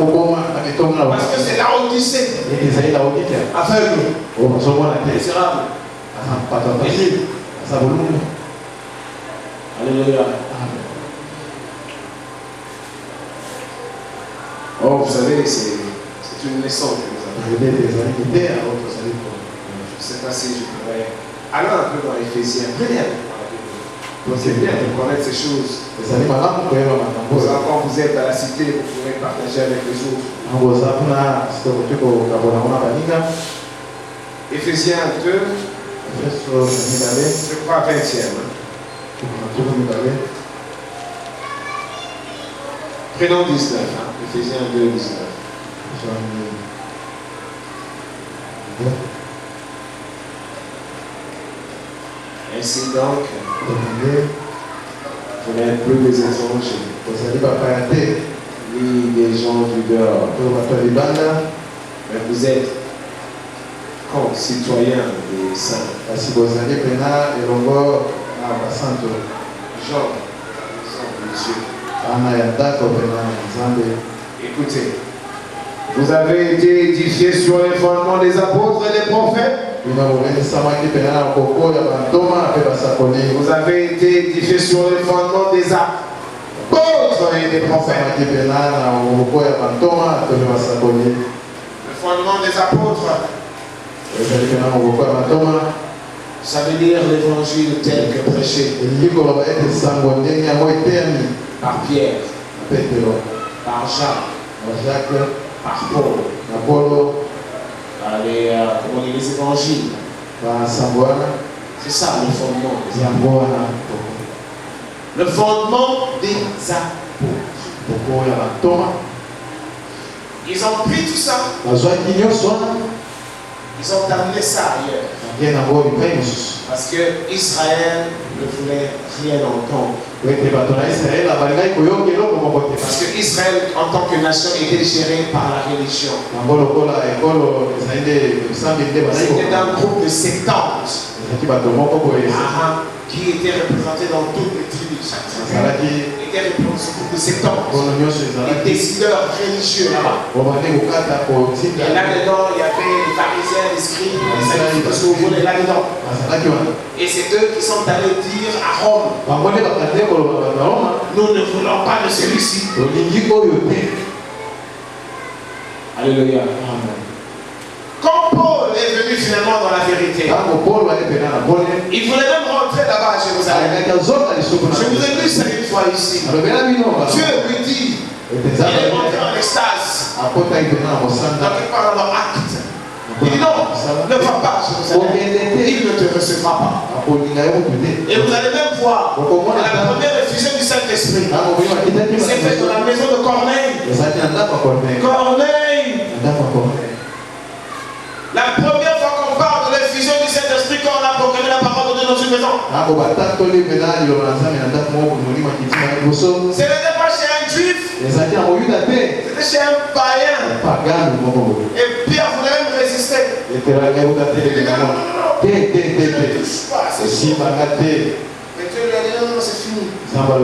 que c'est la Odyssée. Aveugle. Misérable. Alléluia. Oh, vous savez, c'est une leçon que nous avons. Je ne sais pas si je pourrais aller un peu dans Éphésiens. C'est bien de connaître ces choses. Vous encore vous êtes à la cité, vous pourrez partager avec les autres. Éphésiens 2, je crois 20e. Prenons 19, Éphésiens 2, 19. Ainsi donc, vous n'êtes plus des étrangers, ni des gens du dehors, mais vous êtes concitoyens des saints. Jean, écoutez, vous avez été édifiés sur les fondements des apôtres et des prophètes. Vous avez été édifiés sur les fondements des apôtres et des prophètes. Le fondement des apôtres, ça veut dire l'évangile tel que prêché par Pierre, par Jacques, par Paul, par les évangiles. C'est ça le fondement des apôtres. Le fondement des apôtres. Ils ont pris tout ça. Ils ont amené ça ailleurs. Parce que Israël ne voulait rien entendre. Parce que Israël, en tant que nation, était géré par la religion. C'était un groupe de septante qui était représenté dans toutes les tribus. Était représenté dans ce groupe de septante. Les décideurs religieux là-bas. Et là-dedans, il y avait les pharisiens, les scribes, les sadducéens, parce que vous voulez là-dedans. Et c'est eux qui sont allés dire à Rome, nous ne voulons pas de celui-ci. Alléluia. Quand Paul est venu finalement dans la vérité, il voulait même rentrer là-bas à Jérusalem. Je vous ai lu ça une fois ici. Dieu lui dit, il est rentré en extase. Donc il parle dans acte. Il dit non, ne va pas à Jérusalem. Il ne te recevra pas. Et vous allez même voir, la première effusion du Saint-Esprit s'est faite dans la maison de Corneille. Corneille. La première fois qu'on parle de l'effusion du Saint-Esprit, quand on a proclamé la parole de Dieu dans une maison, ce n'était pas chez un juif, c'était chez un païen. Et Pierre voulait même résister. Il dit non, ne touche pas. Mais Dieu lui a dit non, c'est fini.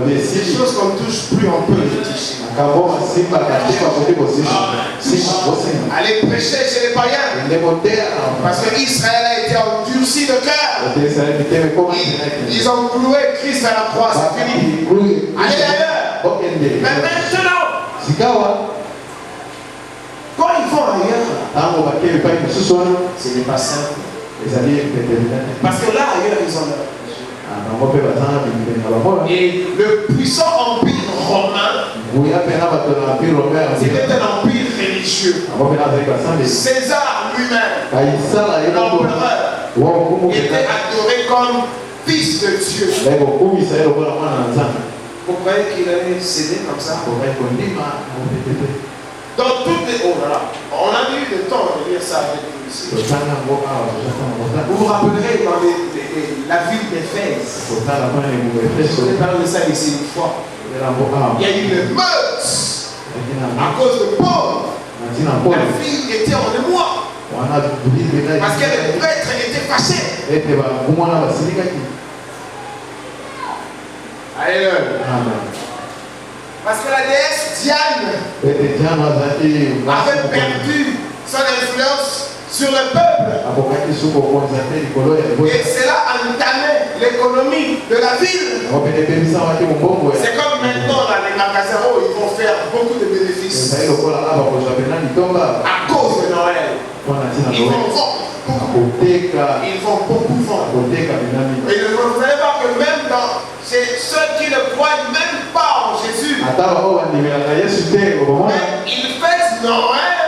Les choses qu'on ne touche plus, on peut les toucher. Allez prêcher chez les païens. Parce que Israël a été endurci de cœur. Ils ont cloué Christ à la croix, c'est fini. Allez ailleurs. Mais maintenant, quand ils vont ailleurs, ce n'est pas simple. Parce que là ailleurs, ils ont leur. Et le puissant empire romain, c'était un empire religieux. César lui-même, l'empereur, était adoré comme fils de Dieu. Vous croyez qu'il allait céder comme ça? Dans toutes les... Oh là là, on a eu le temps de lire ça avec vous ici. Vous vous rappellerez dans la ville d'Éphèse. Je vous ai parlé de ça ici une fois. Il y a eu une meute à cause de Paul. La ville était en émoi. Parce que le prêtre était fâché. Alléluia. Parce que la déesse Diane avait perdu son influence sur le peuple. Et cela a entamé l'économie de la ville. C'est comme maintenant dans les magasins où ils vont faire beaucoup de bénéfices. À cause de Noël. Ils vont vendre. Ils vont beaucoup vendre. Et vous allez voir que même dans ceux qui ne croient même pas en Jésus, ils fêtent Noël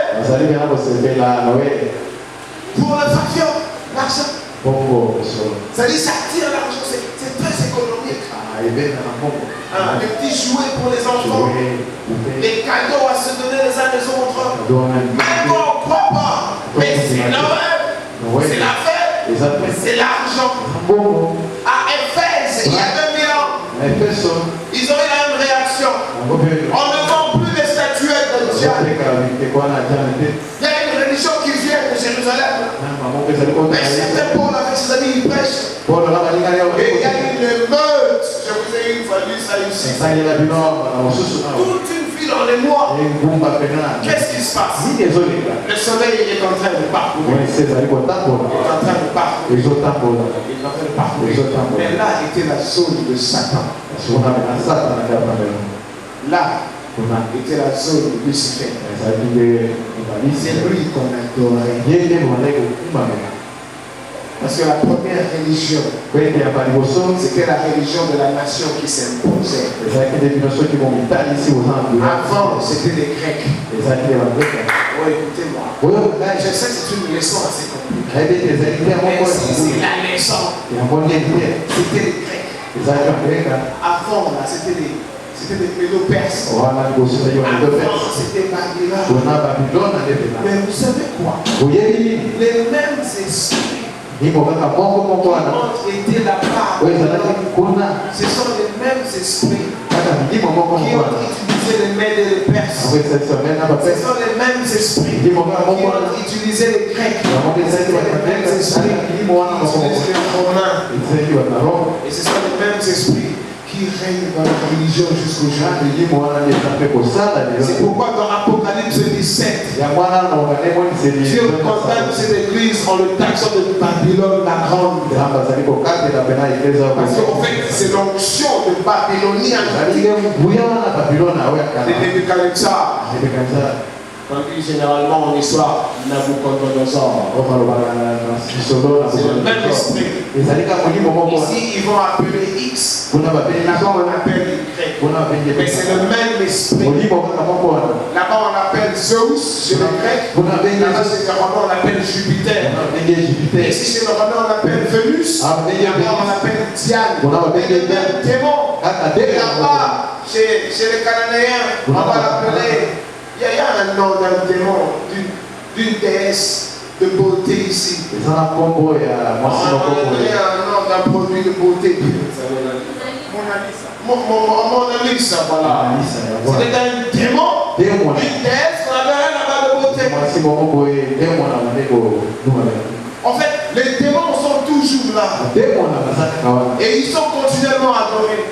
pour le facteur, l'argent. C'est-à-dire ça tire l'argent, c'est très économique. Des petits jouets pour les enfants, des cadeaux à se donner les uns les autres. Même quand on ne croit pas, mais c'est Noël, c'est la fête, c'est l'argent. À Éphèse, il y a 2000 ans, ils ont eu la même réaction. On ne vend plus les statuettes de Diane. Il y a une religion qui vient de Jérusalem. Mais c'était Paul avec ses amis, il prêche. Et il y a une meute. Je vous ai une fois lu ça ici. Toute une ville en émoi. Qu'est-ce qui se passe? Le soleil est en train de parcourir. Il est en train de parcourir. Mais là était la zone de Satan. Là était la zone de Lucifer. C'est lui qu'on adorait. Parce que la première religion, c'était la religion de la nation qui s'imposait. Avant, c'était les Grecs. Oh, écoutez-moi. Je sais que c'est une leçon assez compliquée. Mais c'est la leçon. C'était les Grecs. Avant, là, c'était c'était des Médo-Perses. En France, c'était Babylone. Mais vous savez quoi? Les mêmes esprits qui ont été là-bas, ce sont les mêmes esprits qui ont utilisé les Mèdes et les Perses. Ce sont les mêmes esprits qui ont utilisé les Grecs. Ce sont les mêmes esprits qui utilisent les Romains. Et ce sont les mêmes esprits qui règnent dans la religion jusqu'au jour. C'est pourquoi dans Apocalypse 17, Dieu condamne cette église en le taxant de Babylone la grande. Parce qu'en fait, c'est l'onction de Babylonien. De Nebuchadnezzar. On dit généralement en histoire Nabucodonosor. C'est le même esprit. Ici, ils vont appeler X. Là-bas, on appelle Y. Mais c'est le même esprit. Là-bas, on appelle Zeus chez les Grecs. Là-bas, chez les Romains, on appelle Jupiter. Ici, chez les Romains, on appelle Vénus. Là-bas, on appelle Diane. Le même démon. Et là-bas, chez les Cananéens, on va l'appeler. Il y a un nom d'un démon, d'une déesse de beauté ici. On a donné un nom d'un produit de beauté. Mona Lisa, voilà. C'était un démon, une déesse qu'on avait rien là-bas de beauté. En fait, les démons sont toujours là. Et ils sont continuellement adorés.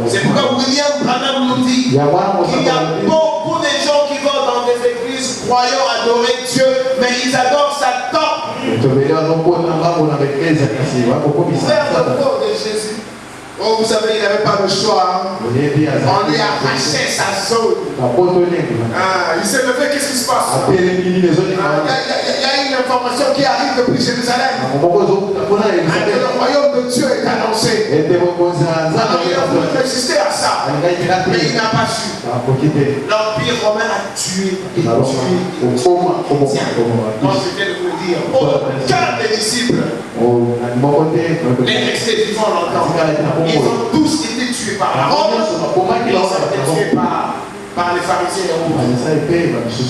C'est pourquoi William Branham nous dit qu'il y a beaucoup de gens qui vont dans des églises croyant adorer Dieu, mais ils adorent Satan. Faire le corps de Jésus. Oh, vous savez, il n'avait pas le choix. On lui a arraché sa zone. Il s'est levé, qu'est-ce qui se passe? Il y a une information qui arrive depuis Jérusalem. Que le royaume de Dieu est annoncé. Il a voulu résister à ça. Mais il n'a pas su. L'Empire romain a tué. Moi, je viens de vous le dire. Aucun des disciples n'est resté vivant longtemps. Ils ont tous été tués par la Rome. Ils ont été tués par les pharisiens et les romains.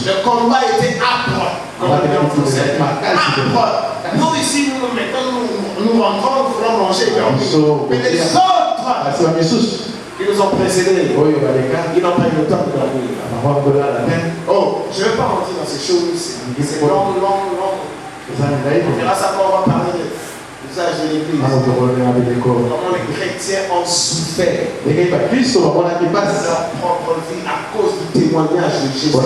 Le combat était âpre. Nous ici, nous rentrons, nous voulons manger. Mais les autres qui nous ont précédés, ils n'ont pas eu le temps de dormir. Oh, je ne vais pas rentrer dans ces choses. C'est long. On verra ça quand on va parler de l'usage de l'église. Comment les chrétiens ont souffert de leur propre vie à cause du témoignage de Jésus. Pour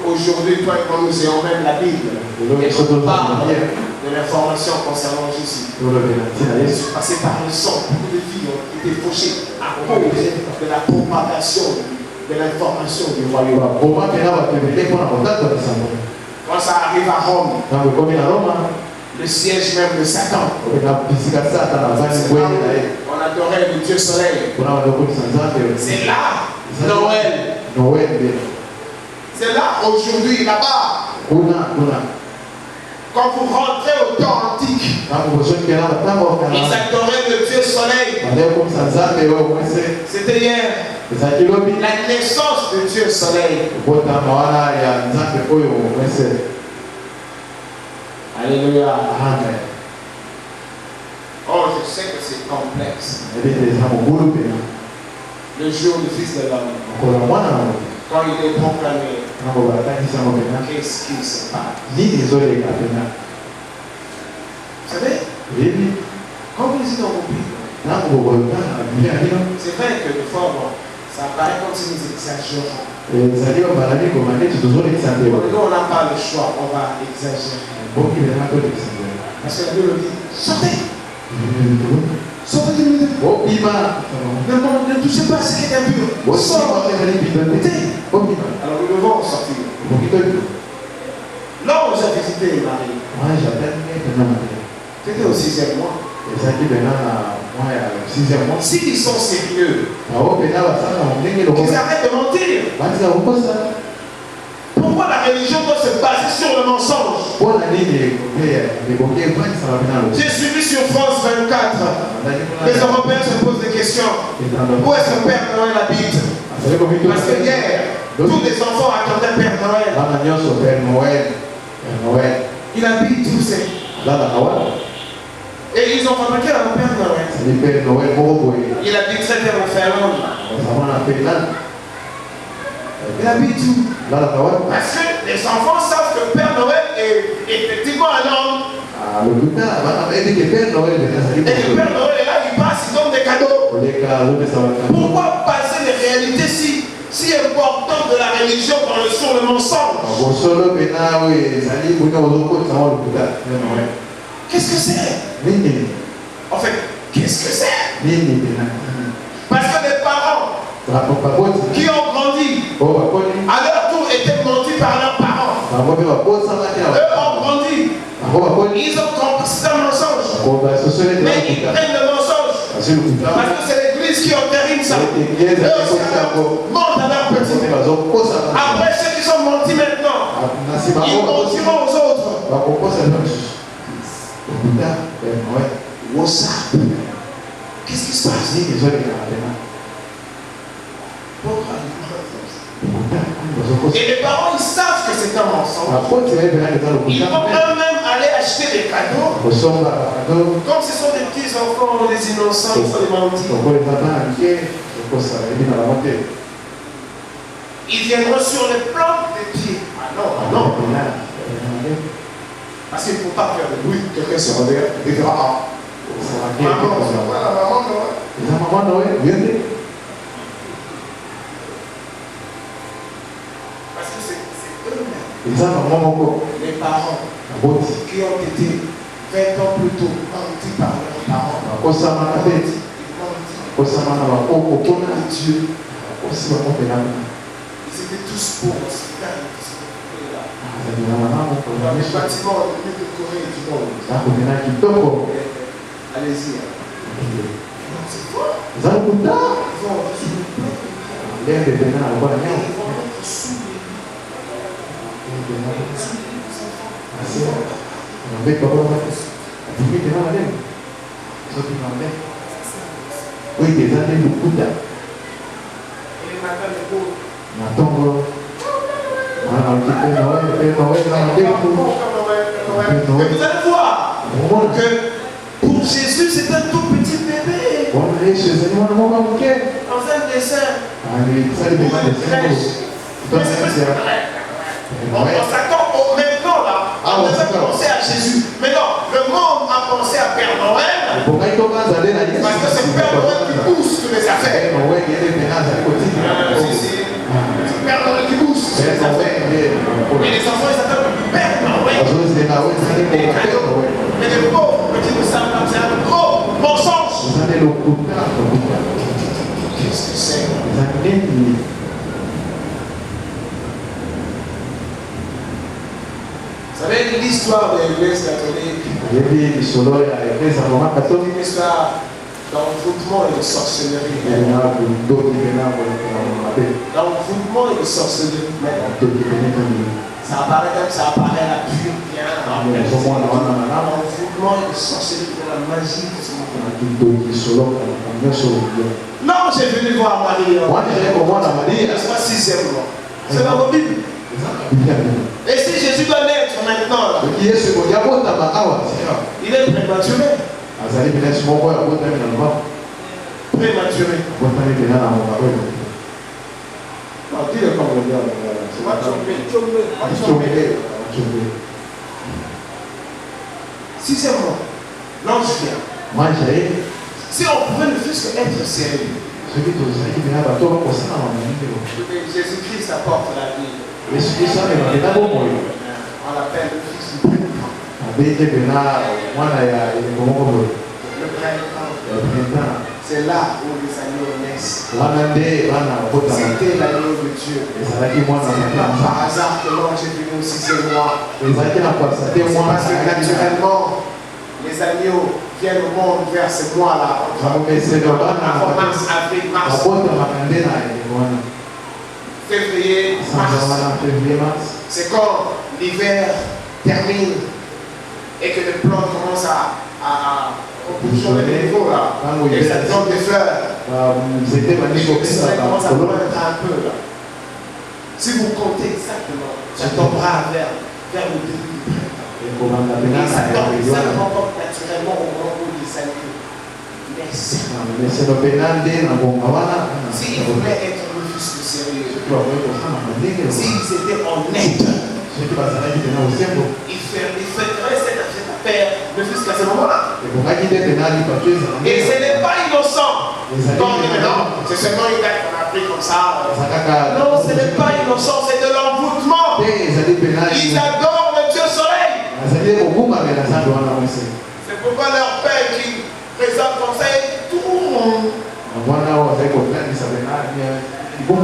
qu'aujourd'hui, toi et moi, nous ayons même la Bible. Et on parle de l'information concernant Jésus. Je suis passé par le sang. Beaucoup de vies ont été fauchées à cause de la propagation de l'information du royaume. Quand ça arrive à Rome, le siège même de Satan, on adorait le Dieu soleil. C'est là Noël. C'est là aujourd'hui, là-bas. Quand vous rentrez au temps antique, ils adoraient le Dieu soleil. C'était hier. La naissance de Dieu soleil. Alléluia. Amen. Oh, je sais que c'est complexe. Le jour du Fils de l'homme, quand il est proclamé, qu'est-ce qui se passe? Vous savez, quand vous lisez dans vos Bibles, c'est vrai que des fois, ça paraît comme si nous exagérons. Nous, on n'a pas le choix, on va exagérer. Parce que la Bible dit, sortez! Sortez de l'unité. Ne touchez pas à ce qui est impur. Sortez. Alors nous devons sortir. Là, on nous a visité Marie. C'était au 6e mois. S'ils sont sérieux, qu'ils arrêtent de mentir. Pour pourquoi la religion doit se baser sur le mensonge? J'ai suivi sur France 24. Les Européens se posent des questions. Où est-ce que Père Noël habite? Parce que hier, tous les enfants attendaient Père Noël. Il habite où c'est? Et ils ont fabriqué un Père Noël. Il habiterait vers la Finlande. Il habite où? Parce que les enfants savent que Père Noël est effectivement un homme. Et le Père Noël est là, il passe, il donne des cadeaux. Pourquoi passer les réalités si importantes de la religion sur le mensonge? Qu'est-ce que c'est? En fait, qu'est-ce que c'est? Parce que les parents qui ont grandi, à leur tour étaient menti par leurs parents. Eux ont grandi. Ils ont compris c'est un mensonge. Mais ils prennent le mensonge. Parce que c'est l'église qui entérine ça. Eux mentent à leurs petits. Après ceux qui sont mentis maintenant, ils mentiront aux autres. WhatsApp. Qu'est-ce qui se passe? Et les parents, ils savent que c'est un mensonge. Ils vont eux-mêmes aller acheter des cadeaux. Comme ce sont des petits enfants, des innocents, ils sont des mentis. Ils viendront sur les plantes des pieds. Ah non. Parce qu'il ne faut pas faire de bruit. Quelqu'un se regarde et dira maman Noël. Parce que c'est eux-mêmes, les parents qui ont été 20 ans plus tôt mentis par leurs parents. Dieu. Ils étaient tous pauvres. Dans les bâtiments de Corée du monde. Allez-y. C'est quoi? Ils vont et vous allez voir que pour Jésus c'est un tout petit bébé. Dans un dessin. On s'attend au même temps là. On devait penser à Jésus. Mais non, le monde a pensé à Père Noël. Parce que c'est Père Noël qui pousse toutes les affaires. C'est Père Noël qui pousse toutes les affaires. Et les enfants ils s'appellent Père Noël. Mais les pauvres petits ne savent pas, c'est un gros mensonge. Qu'est-ce que c'est? Vous savez l'histoire de l'Église catholique? Une histoire d'envoûtement et de sorcellerie. D'envoûtement et de sorcellerie. Ça apparaît la pure bien. L'envoûtement et de sorcellerie, de la magie. Non, j'ai venu voir Marie. C'est la 6e mois. C'est dans vos Bibles. Et si Jésus doit naître maintenant, là, il est prématuré. Prématuré. Dis-le comme le diable. Sixièmement, l'ange vient. Si on pouvait ne fût-ce qu'être sérieux. Jésus-Christ apporte la vie. On l'appelle le fils du printemps. Le printemps. C'est là où les agneaux naissent. C'était l'agneau de Dieu. C'est pas par hasard que l'ange est venu au 6e mois. Parce que naturellement, les agneaux viennent au monde vers ce mois-là. Mars, avril, mars. Février, mars. C'est quand l'hiver termine et que les plantes commencent à changer de niveau là. Et ça donne des fleurs. Le soleil commence à poindre un peu là. Si vous comptez exactement, ça tombera vers le début du printemps. Et ça tombe exactement comme naturellement au moment où il s'allume. Mais s'il voulait être le fils de sérieux, s'ils étaient honnêtes, il fêterait cette affaire le jusqu'à ce moment-là. Et ce n'est pas innocent. Non, c'est seulement une date qu'on a pris comme ça. Non, ce n'est pas innocent, c'est de l'envoûtement. Ils adorent le Dieu soleil. C'est pourquoi leur père qui présente comme ça et tout.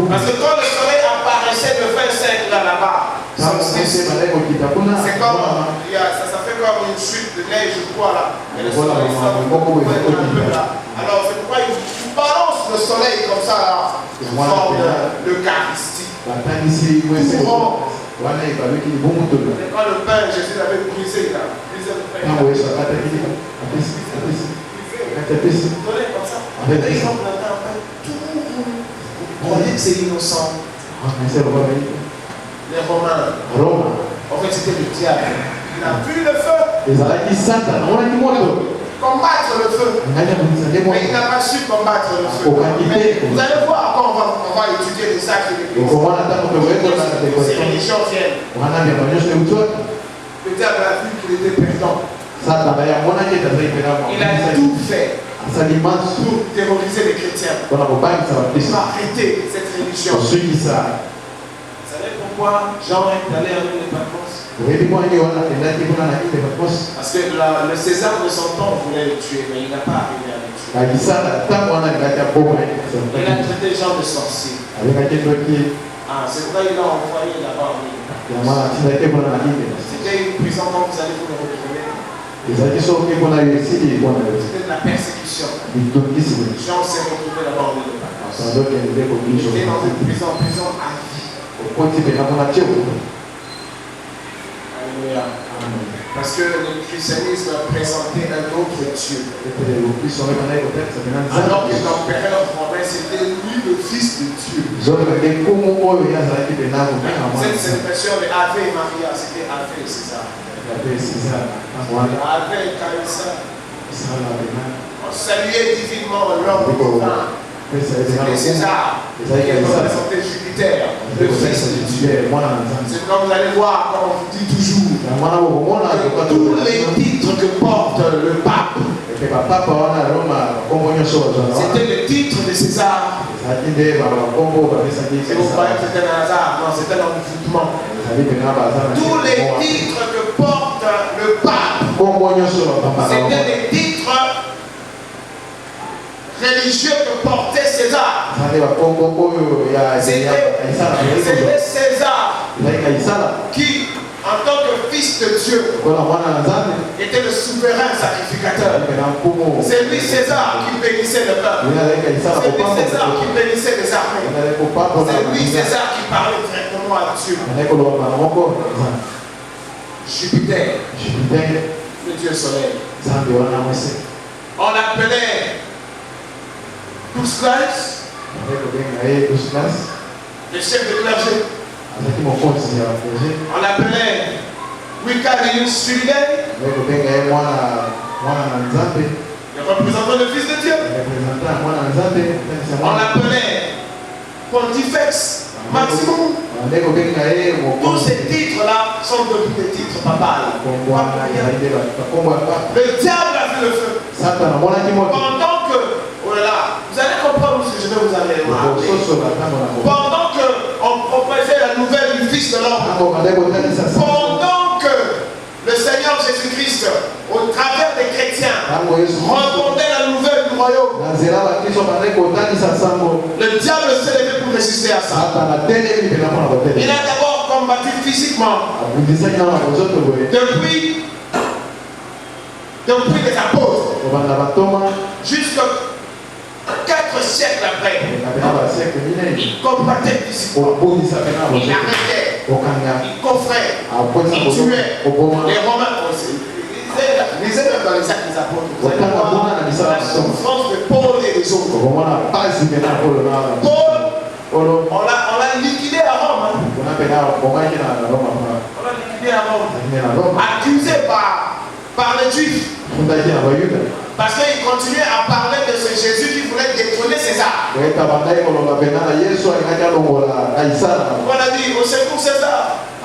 Parce que quand le soleil apparaissait le 25 là-bas, c'est comme, ça fait comme une chute de neige, je crois là. Et le soleil un peu là. Alors c'est pourquoi ils balancent le soleil comme ça là, sous forme d'Eucharistie. Et quand le pain, Jésus l'avait brisé là, brisé le pain. Comme ça. Par exemple, on dit que c'est innocent. Les Romains. En fait, c'était le diable. Il a vu le feu. Combattre le feu. Mais il n'a pas su combattre le feu. Mais vous allez voir quand on va étudier les actes de l'Église. Ces religions viennent. Le diable a vu qu'il était perdant. Il a tout fait pour terroriser les chrétiens. Pour arrêter cette religion. Vous savez pourquoi Jean est allé avec les Patmos? Parce que le César de son temps voulait le tuer, mais il n'a pas arrivé à le tuer. Il a traité Jean de sorcier. C'est pourquoi il l'a envoyé là-bas. C'était une prison comme vous allez vous le retrouver. C'était de la persécution. Jean s'est retrouvé là-bas au milieu de Patmos. Il était dans une prison à vie. Alléluia. Parce que le christianisme présentait un autre Dieu. Alors que l'empereur romain, c'était lui le fils de Dieu. Cette expression de Ave Maria, c'était Ave César. Ave Caïssa. On saluait divinement l'homme divin. C'était César qui représentait Jupiter, le fils de Dieu. C'est comme vous allez voir, comme on vous dit toujours, que tous les titres que porte le pape, c'était le titre de César. Et vous croyez que c'était un hasard? Non, c'était un envoûtement. Tous les titres que porte le pape, c'était les titres religieux que portait César. C'était César qui, en tant que fils de Dieu, était le souverain sacrificateur. C'est lui César qui bénissait le peuple. C'est lui César qui bénissait les armées. C'est lui César qui parlait directement à Dieu. Jupiter, le Dieu soleil. On l'appelait Douclas, le chef de clergé. On l'appelait Wicarius Fidei, le représentant du Fils de Dieu. On l'appelait Pontifex Maximum. Tous ces titres-là sont devenus des titres papales. Le diable a vu le feu. Pendant que, oh là là, vous allez comprendre ce que je vais vous amener. Pendant qu'on proposait la nouvelle du Fils de l'homme, pendant que le Seigneur Jésus-Christ, au travers des chrétiens, répondait la nouvelle du royaume, le diable s'est levé pour résister à ça. Il a d'abord combattu physiquement. Depuis les apôtres, jusqu'à 4 siècles après, il combattait physiquement. Il arrêtait. ils coffraient, ils tuaient. Les Romains aussi. Lisez même dans les actes des apôtres. Vous allez voir la souffrance de Paul et des autres. Paul, on l'a liquidé à Rome. On l'a liquidé à Rome. Accusé par les Juifs. Parce qu'il continuait à parler de ce Jésus qui voulait détrôner César. On a dit, au secours César.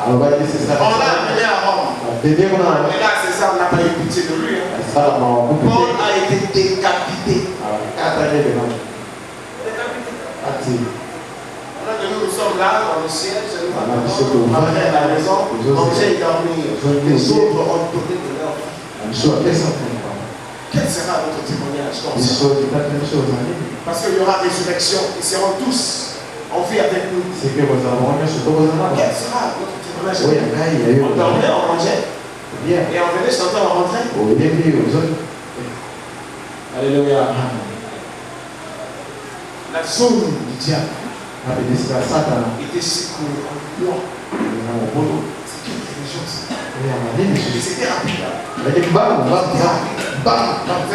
On l'a amené à Rome. Et là, César n'a pas eu pitié de lui. Paul a été décapité. Nous sommes là dans le ciel, on a fait la maison, manger et dormir. Les autres ont donné de leur vie. Quel sera votre témoignage dans ça? Parce qu'il y aura résurrection, ils seront tous en vie avec nous. Quel sera votre témoignage? On dormait, on mangeait, et on venait chanter, on rentrait. Alléluia. La zone du diable était secouée en moi. C'est quelle religion ça? C'était rapide. Vous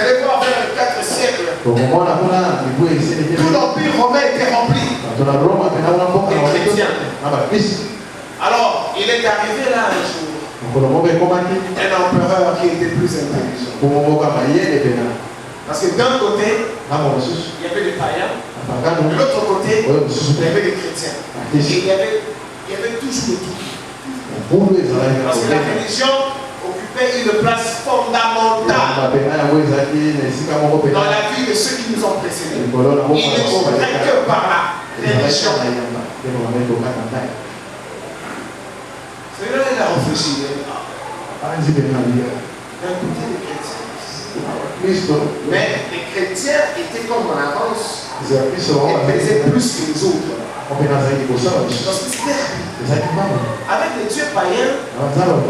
allez voir vers le 4 siècle. Tout l'empire romain était rempli des chrétiens. Alors, il est arrivé là un jour un empereur qui était plus intelligent. Parce que d'un côté, il y avait des païens, de l'autre côté, il y avait des chrétiens. Et il y avait toujours le tout. Parce que la religion occupait une place fondamentale dans la vie de ceux qui nous ont précédés. Il ne vivrait que par la religion. C'est là qu'il a réfléchi. D'un côté, les chrétiens. Mais les chrétiens étaient comme en avance. Ils pesaient plus que les autres. Parce que c'était avec les dieux païens, il y avait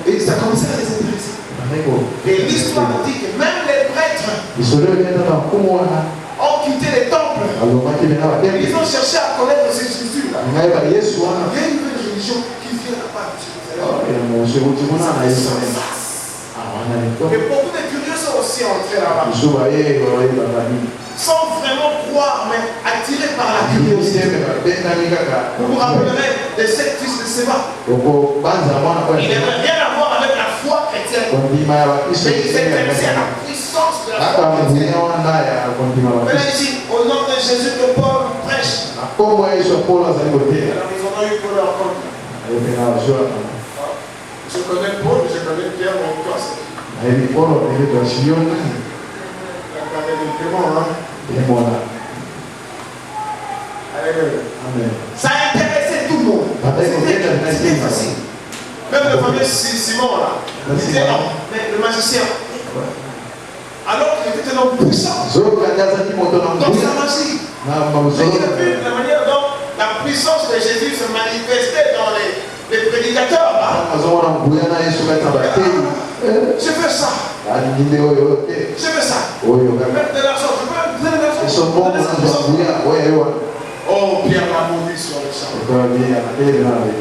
et ça commençait à les intéresser. Et l'histoire dit que même les prêtres ont quitté les temples. Ils ont cherché à connaître ce Jésus-là. Il y a une nouvelle religion qui vient là-bas. Et beaucoup de curieux sont aussi entrés là-bas. Sans vraiment croire, mais attirés par la curiosité. Vous vous rappellerez de sept fils de Séba. Il n'avait rien à voir avec la foi chrétienne. Mais il s'intéressait à la puissance de la foi chrétienne. Maintenant ici, au nom de Jésus que Paul prêche. Alors ils ont eu pour leur compte. Je connais Paul, je connais Pierre, mais toi c'est qui? Ça intéressait tout le monde. C'était facile. Même le fameux Simon là, il disait non, mais le magicien. Alors qu'il était un homme puissant. Donc ça magie. Mais il a vu la manière dont la puissance de Jésus se manifestait dans les prédicateurs. Je fais ça. Je fais ça. Mettre de l'argent. Je peux donner de l'argent. Oh, Pierre l'a monté sur le champ.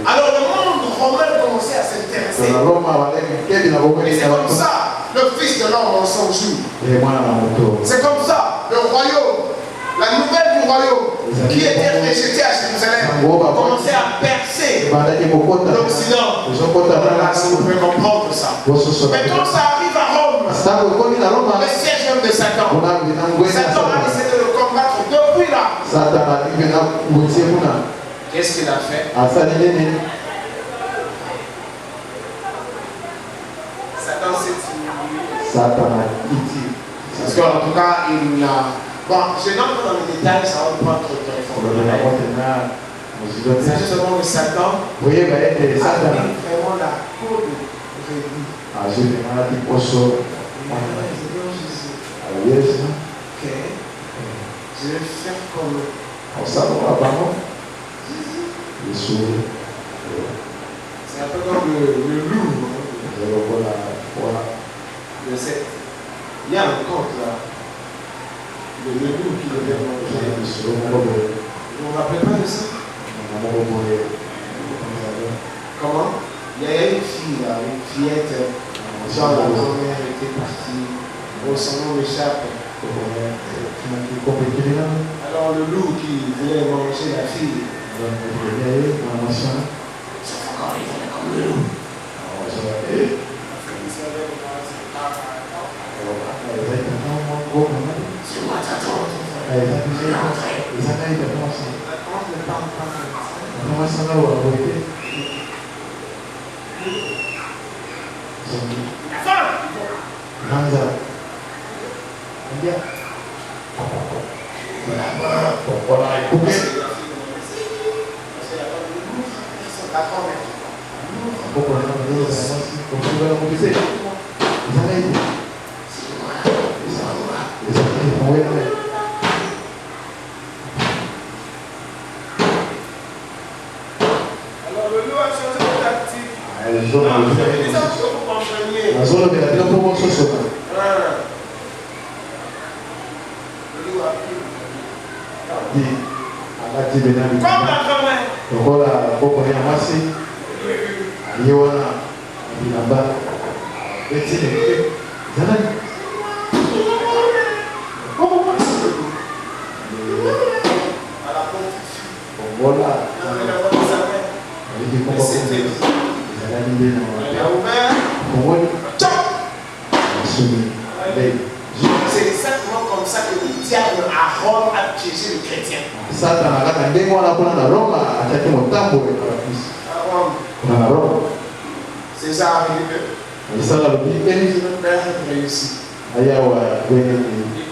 Alors le monde romain commençait à s'intéresser. Et c'est comme ça le Fils de l'homme en son jour. C'est comme ça le royaume, la nouvelle du royaume qui était rejetée à Jérusalem commençait à percer l'Occident. Là, si vous pouvez comprendre ça. Mais quand ça arrive à Rome, le siège même de Satan, Satan a essayé de le combattre depuis là. Qu'est-ce qu'il a fait? Satan s'est tiré. Parce qu'en tout cas, il a... Bon, je n'entre pas dans les détails, ça va prendre trop de temps. C'est justement que Satan a mis vraiment la peau de rébus. Ok. Je vais faire comme eux. C'est un peu comme le loup. Il y a un conte là. Le loup qui devait manger. Vous ne vous rappelez pas de ça? Comment? Il y a une fille là, une fillette. Genre la grand-mère était partie. Son nom m'échappe. Alors le loup qui voulait manger la fille. Encore il venait comme le loup. C'est moi ta tante. C'est exactement comme ça que le diable à Rome a piégé le chrétien. C'est ça arrivé. Il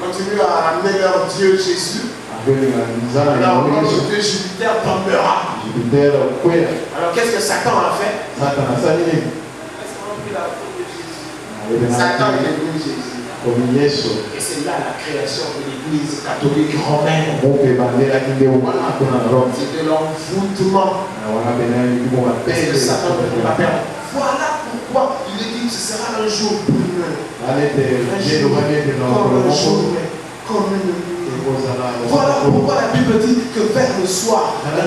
continue à amener leur Dieu Jésus. Alors le Dieu Jupiter tombera. Alors qu'est-ce que Satan a fait? Satan est devenu Jésus. Et c'est là la création de l'église catholique romaine. C'est de l'envoûtement. Parce que Satan ne l'a pas. Voilà pourquoi il est dit que ce sera un jour brûlant. Comme une nuit. Voilà pourquoi la Bible dit que vers le soir, voilà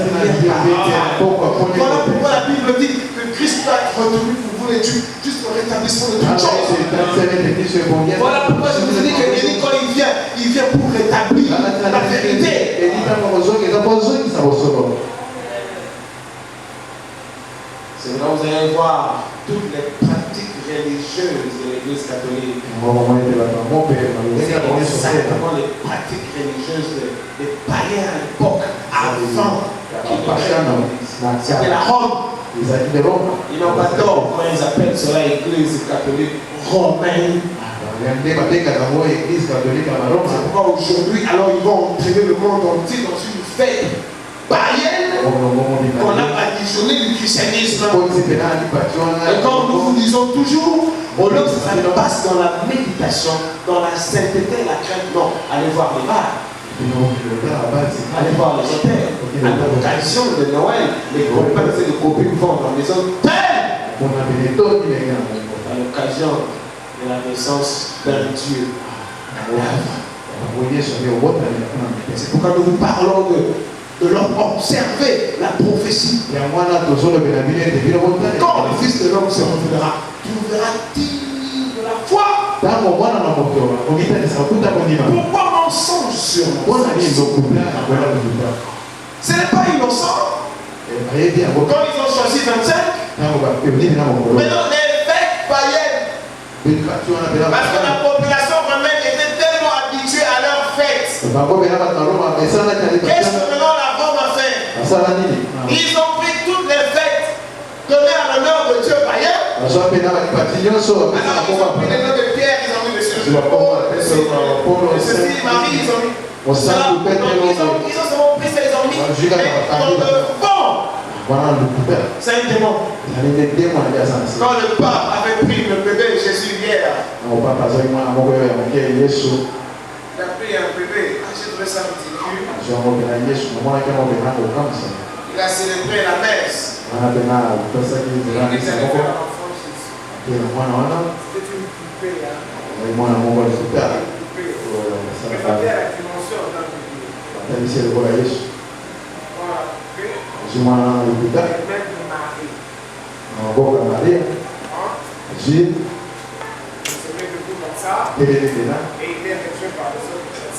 pourquoi la Bible dit que Christ va être retenu pour vous les Dieux, juste le rétablissement de toutes choses. Voilà pourquoi je vous ai dit que Élie, quand il vient pour rétablir la vérité. C'est là où vous allez voir toutes les pratiques religieuses de l'église catholique. Exactement les pratiques religieuses des païens à l'époque, avant. C'était la Rome. Ils n'ont pas tort quand ils appellent cela église catholique romaine. C'est pourquoi aujourd'hui, alors ils vont entraîner le monde entier dans une fête païenne qu'on a additionné du christianisme. Et comme nous vous disons toujours, au lieu que ça ne passe dans la méditation, dans la sainteté, la crainte, non, allez voir les bars. Allez voir les hôtels. À l'occasion de Noël, les copains et les copines vont dans les hôtels. À l'occasion de la naissance d'un Dieu. C'est pourquoi nous vous parlons de leur observer la prophétie. Quand le Fils de l'homme se révélera, trouvera-t-il de la foi? Pourquoi mensonge sur moi? Ce n'est pas innocent. Quand ils ont choisi 25, maintenant les fêtes païennes. Parce que la population romaine était tellement habituée à leurs fêtes. Qu'est-ce que maintenant la Rome a fait? Ils ont pris toutes les fêtes données à l'honneur de Dieu païen. Alors ils ont pris les noms de Pierre, ils ont mis dessus. Ceci, Marie, ils ont mis. Ils ont pris ça, ils ont mis. Mais dans le fond, C'est un démon. Quand le pape avait pris le bébé de Jésus hier, il a pris un bébé, j'ai trouvé ça ridicule. Il a célébré la messe. Il a fait un enfant Jésus. C'était une poupée. Il fallait la dimension d'un bébé.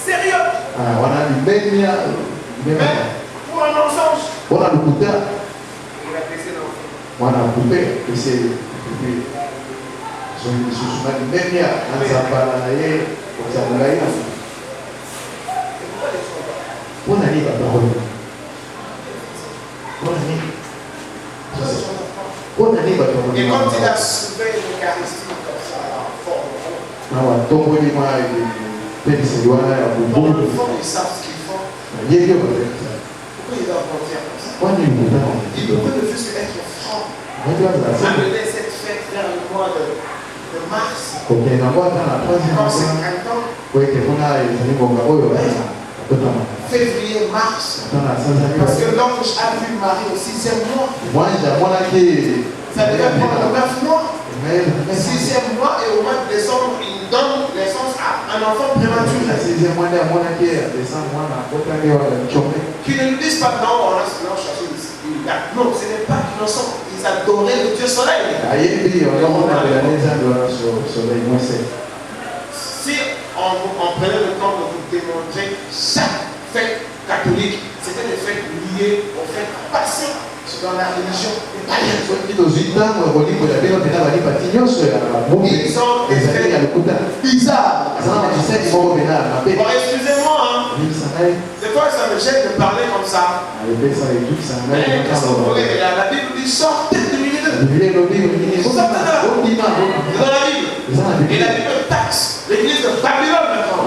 Sérieux? Mais pour un mensonge, il a baissé l'enfant. Et quand il a soulevé l'Eucharistie comme ça, fort, dans le fond, ils savent ce qu'ils font. Pourquoi ils doivent mentir comme ça? Ils peuvent juste être francs. Amener cette fête vers le mois de mars. Quand c'est 30 ans. Février, mars. Parce que l'ange a vu Marie au 6e mois. Ça devait prendre 9 mois. 6e mois et au mois de décembre, il donne naissance à un enfant prématuré. Qu'ils ne nous disent pas non, on a cherché une date. Non, ce n'est pas innocent. Ils adoraient le Dieu soleil. Si on prenait le temps de vous démontrer chaque fête catholique, c'était des fêtes liées aux fêtes passées dans la religion italienne. Ils ont des fêtes bizarres. Bon, excusez-moi, hein. Des fois ça me gêne de parler comme ça. Mais qu'est-ce que vous voulez? La Bible dit sortez du milieu d'eux. Sortez de là. Dans la Bible. Et la Bible taxe l'église de Babylone maintenant.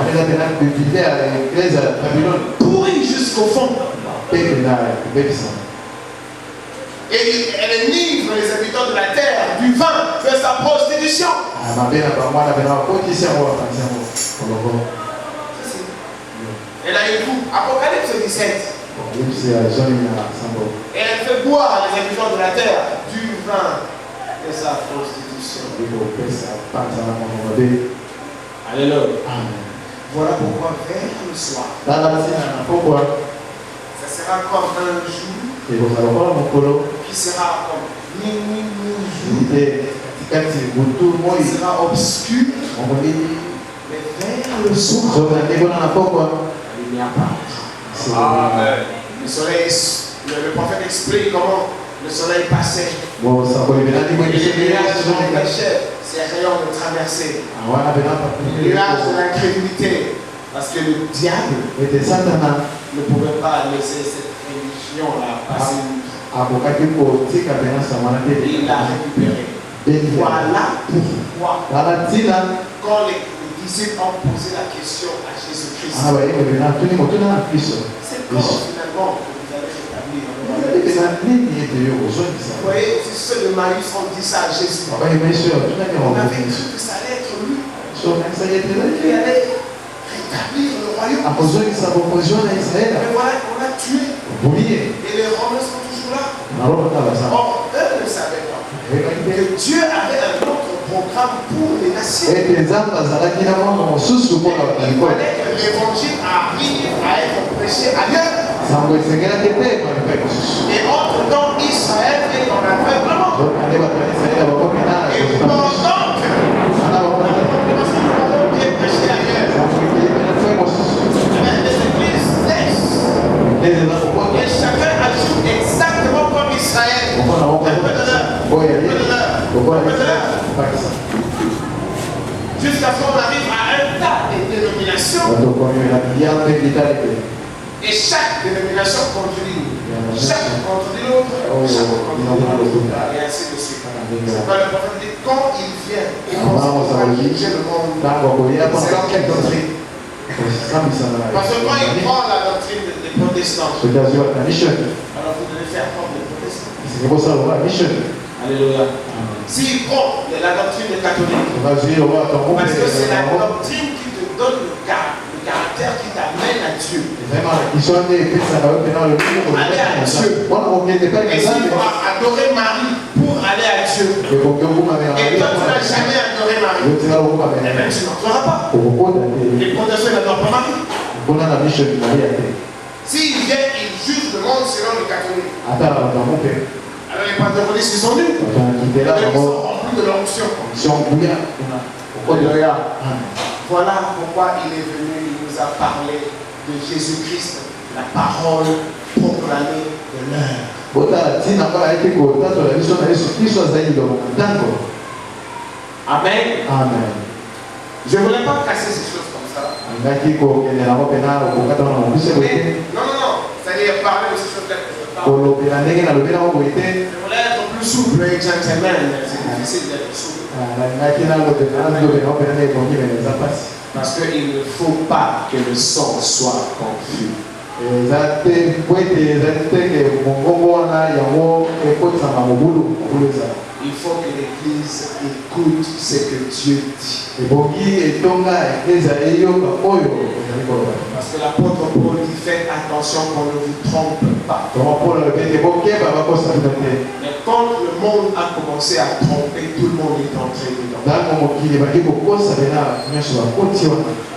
Pourrie jusqu'au fond. Et elle enivre les habitants de la terre du vin de sa prostitution. Elle a eu tout. Apocalypse 17. Et elle fait boire les habitants de la terre du vin de sa prostitution. Alléluia. Voilà pourquoi vers le soir, ça sera comme un jour qui sera comme minuit, qui sera obscur, mais vers le soir, le soleil, le prophète explique comment le soleil passait. Les rayons de traversée, les nuages de l'incrédulité, parce que le diable ne pouvait pas laisser cette religion-là passer. Il l'a récupéré. Voilà pourquoi, quand les disciples ont posé la question à Jésus-Christ, c'est quand finalement que vous allez rétablir. Vous voyez, si ceux de Maïs ont dit ça à Jésus, on avait cru que ça allait être lui. Il allait rétablir le royaume. Mais voilà, on l'a tué. Et les Romains sont toujours là. Or, eux ne savaient pas que Dieu avait un autre programme pour les nations. Il fallait que l'évangile arrive à être prêché ailleurs. Et entre-temps, Israël est dans l'aveuglement. Et pendant que Dieu est prêché ailleurs, les églises laissent. Et chacun ajoute exactement comme Israël. Un peu de l'heure. Jusqu'à ce qu'on arrive à un tas de dénominations. Et chaque dénomination contredit l'autre. Chaque contredit l'autre. Chaque contredit l'autre. Et ainsi de suite. C'est pas le prophète dit quand il vient et quand il va diriger le monde, c'est dans quelle doctrine? Parce que quand il prend la doctrine des protestants, alors vous devez faire comme les protestants. Alléluia. S'il prend la doctrine catholique, parce que c'est la doctrine qui te donne le caractère qui t'amène à Dieu. Aller à Dieu. Et s'il faut adorer Marie pour aller à Dieu, et toi tu n'as jamais adoré Marie, eh bien tu n'entreras pas. Les protestants n'adorent pas Marie. S'il vient, il juge le monde selon le catholique. Alors les pentecôtistes qui sont venus, ils sont remplis de l'onction. Voilà pourquoi il est venu, il nous a parlé de Jésus-Christ, la parole proclamée de l'heure. Amen. Amen. Je ne voulais pas casser ces choses comme ça. Non, c'est-à-dire parler de ces choses que je parle. Je voulais être plus souple et gentleman. C'est difficile d'être souple. Parce qu'il ne faut pas que le sang soit confus. Il faut que l'Église écoute ce que Dieu dit. Parce que l'apôtre Paul dit faites attention qu'on ne vous trompe pas. Mais quand le monde a commencé à tromper, tout le monde est entré dedans.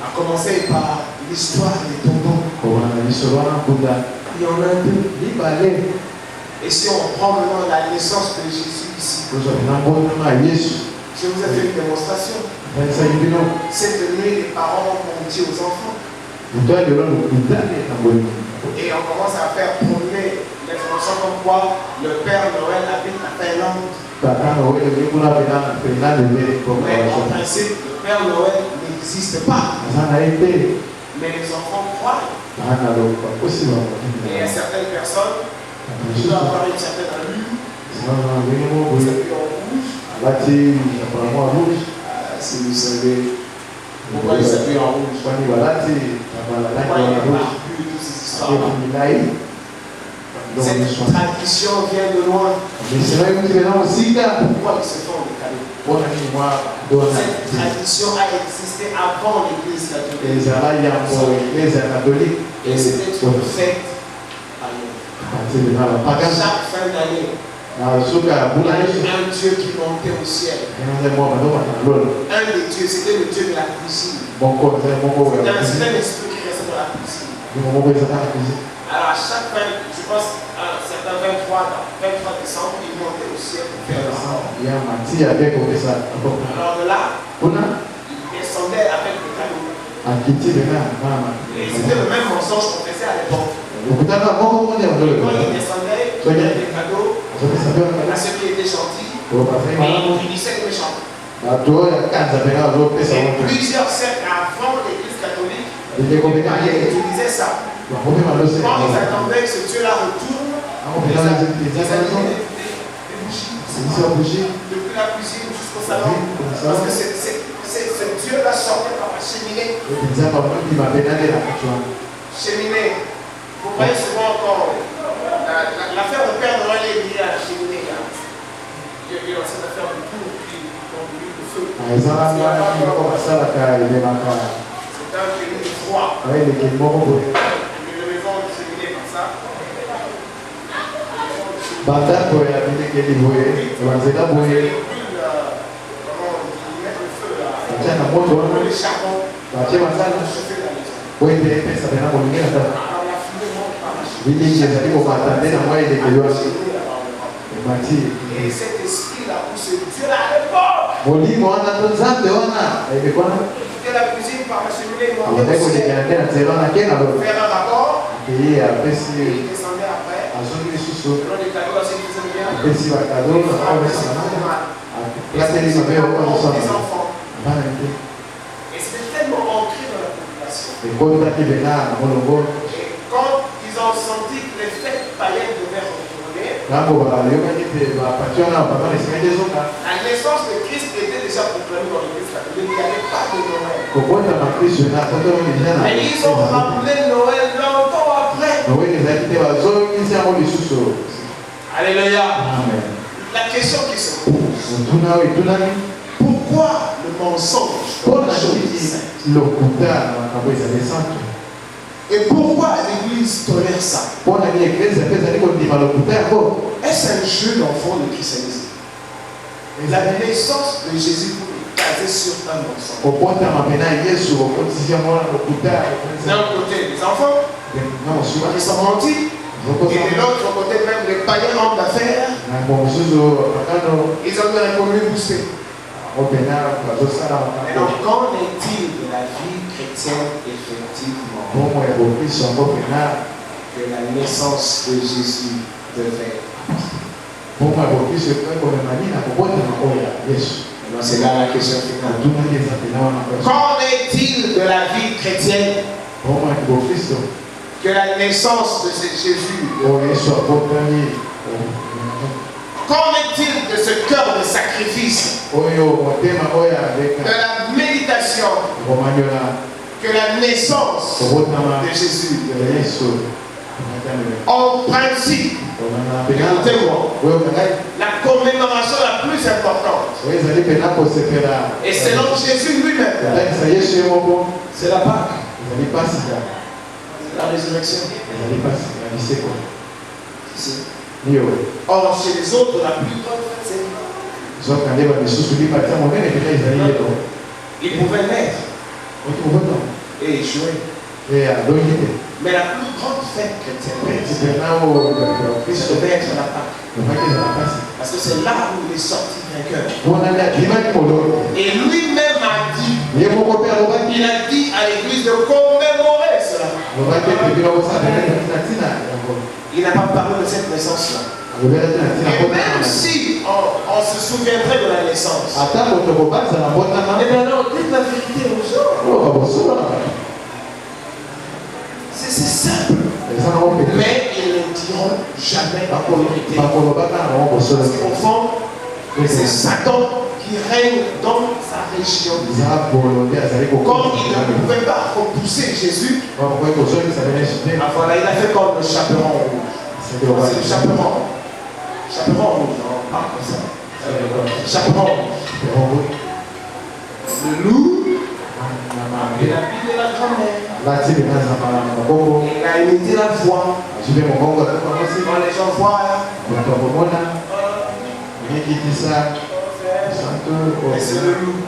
A commencer par l'histoire des tontons. Il y en a deux. Et si on prend maintenant la naissance de Jésus ici, je vous ai fait une démonstration. Cette nuit, les parents ont dit aux enfants. Et on commence à faire promener l'information comme quoi le Père Noël habite à Thaïlande. Mais en principe, le Père Noël n'existe pas. Mais les enfants croient. Et il y a certaines personnes qui doivent avoir une certaine allure. Vous s'habillez en rouge. Si vous savez pourquoi ils s'habillent en rouge. Pourquoi il y a barbu, toutes ces histoires. Cette tradition vient de loin. Pourquoi ils se font des cadeaux? Cette tradition a existé avant l'Église catholique. Et c'était une fête à chaque fin d'année. Il y a un Dieu qui montait au ciel. Un des dieux, c'était le Dieu de la cuisine. C'était un esprit qui restait dans la cuisine. Alors à chaque fin, je pense à un certain 23 décembre, il montait au ciel pour faire le sang. Alors de là, il descendait avec le cadeau. Et c'était le même mensonge qu'on faisait à l'époque. Quand il descendait, il donnait des cadeaux à ceux qui étaient gentils, mais il punissait les méchants. Et plusieurs siècles avant l'Église catholique, ils utilisaient ça. Quand ils attendaient que ce Dieu-là retourne, ils allumaient des bougies depuis la cuisine jusqu'au salon. Parce que ce Dieu-là sortait par la cheminée. Cheminée. Vous voyez souvent encore l'affaire de Père Noël est liée à la cheminée. Il y a cette affaire de tour qui conduit le feu. C'est un pays de froid. Une maison de cheminée comme ça. Le charbon. Et cet esprit-là, ou ce Dieu-là à l'époque, il quittait la cuisine par la cheminée, il montait au ciel, faire un rapport, et il descendait après, selon les cadeaux à ceux qui faisaient bien, et c'est des enfants. Et c'était tellement ancré dans la population. Et quand ils ont senti que les fêtes païennes devaient retourner, la naissance de Christ était déjà proclamée dans l'Église catholique. Il n'y avait pas de Noël. Mais ils ont ramené Noël longtemps après. Alléluia. Amen. La question qui se pose, pourquoi le mensonge? Et pourquoi l'Église tolère ça? Est-ce un jeu d'enfant de christianisme? La naissance de Jésus est basée sur un mensonge. D'un côté, les enfants qui sont mentis, et de l'autre côté, même les païens hommes d'affaires, ils ont eu un économie boostée. Alors, qu'en est-il de la vie chrétienne, effectivement, que la naissance de Jésus devait? C'est là la question finale. Qu'en est-il de la vie chrétienne? Que la naissance de ce Jésus? Qu'en est-il de ce cœur de sacrifice? De la méditation? Que la naissance de Jésus? En principe, la commémoration la plus importante, et selon Jésus lui-même, c'est la Pâque, la résurrection. Or, chez les autres, la plus grande fête, c'est ils pouvaient naître et échouer. Mais la plus grande fête chrétienne, ça devait être la Pâque. Parce que c'est là où il est sorti vainqueur. Et lui-même a dit, il a dit à l'Église de commémorer cela. Il n'a pas parlé de cette naissance-là. Et même si on se souviendrait de la naissance, et bien alors, dites la vérité aux gens. C'est simple. Mais ils ne diront jamais la vérité. Parce qu'au fond, c'est Satan qui règne dans sa région. Comme il ne pouvait pas repousser Jésus, voilà, il a fait comme le chaperon rouge. C'est le chaperon. Chaperon rouge, on parle comme ça. Chaperon rouge. Le loup, il a pillé la grand-mère. Il a imité la voix. Quand les gens voient, et c'est le loup.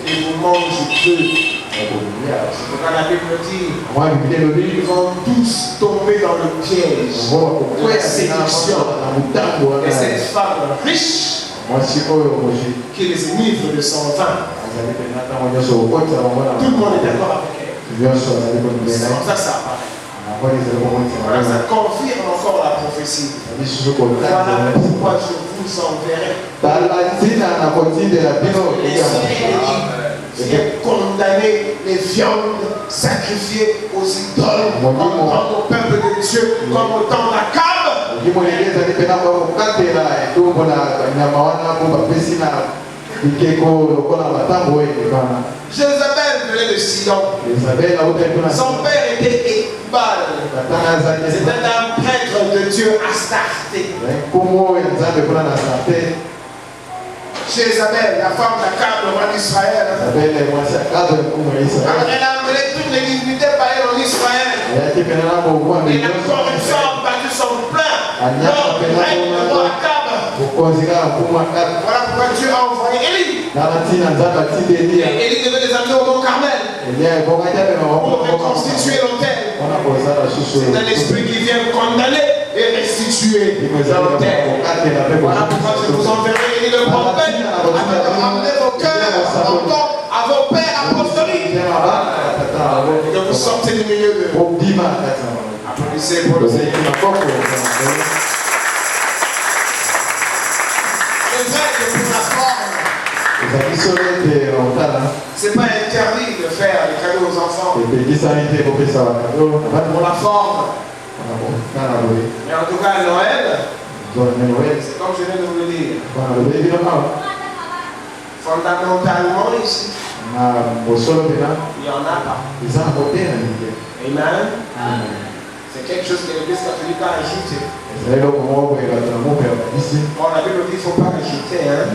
Il vous mange peu. Quand la Bible dit, ils vont tous tomber dans le piège de la séduction. Et cette femme riche qui les énivre de son vin. Tout le monde est d'accord avec elle. C'est comme ça apparaît. Voilà, ça confirme encore la prophétie. Voilà pourquoi je vous enverrai. Qui est condamné les viandes sacrifiées aux idoles, au peuple de Dieu, comme au temps d'Akab. Jézabel venait de Sidon. Son père était Ékbal. C'était un prêtre de Dieu Astarté. Jézabel, la femme d'Akab, le roi d'Israël. Alors elle a amené toutes les divinités païennes en Israël. Et la corruption a battu son plein. Lors du règne du roi Akab. Voilà pourquoi Dieu a envoyé Élie. Et Élie devait les amener au mont Carmel pour reconstituer l'autel. C'est un esprit qui vient condamner et restituer l'autel. Voilà pourquoi je vous enverrai Élie le prophète afin de ramener vos cœurs encore à vos pères apostoliques et que vous sortez du milieu d'eux. Applaudissez pour le Seigneur. C'est vrai que pour la forme, c'est pas interdit de faire des cadeaux aux enfants. Pour la forme. Mais en tout cas, Noël, c'est comme je viens de vous le dire. Fondamentalement ici, il n'y en a pas. Amen. C'est quelque chose que l'Église catholique a ajouté. Bon, la Bible dit qu'il ne faut pas ajouter. Hein?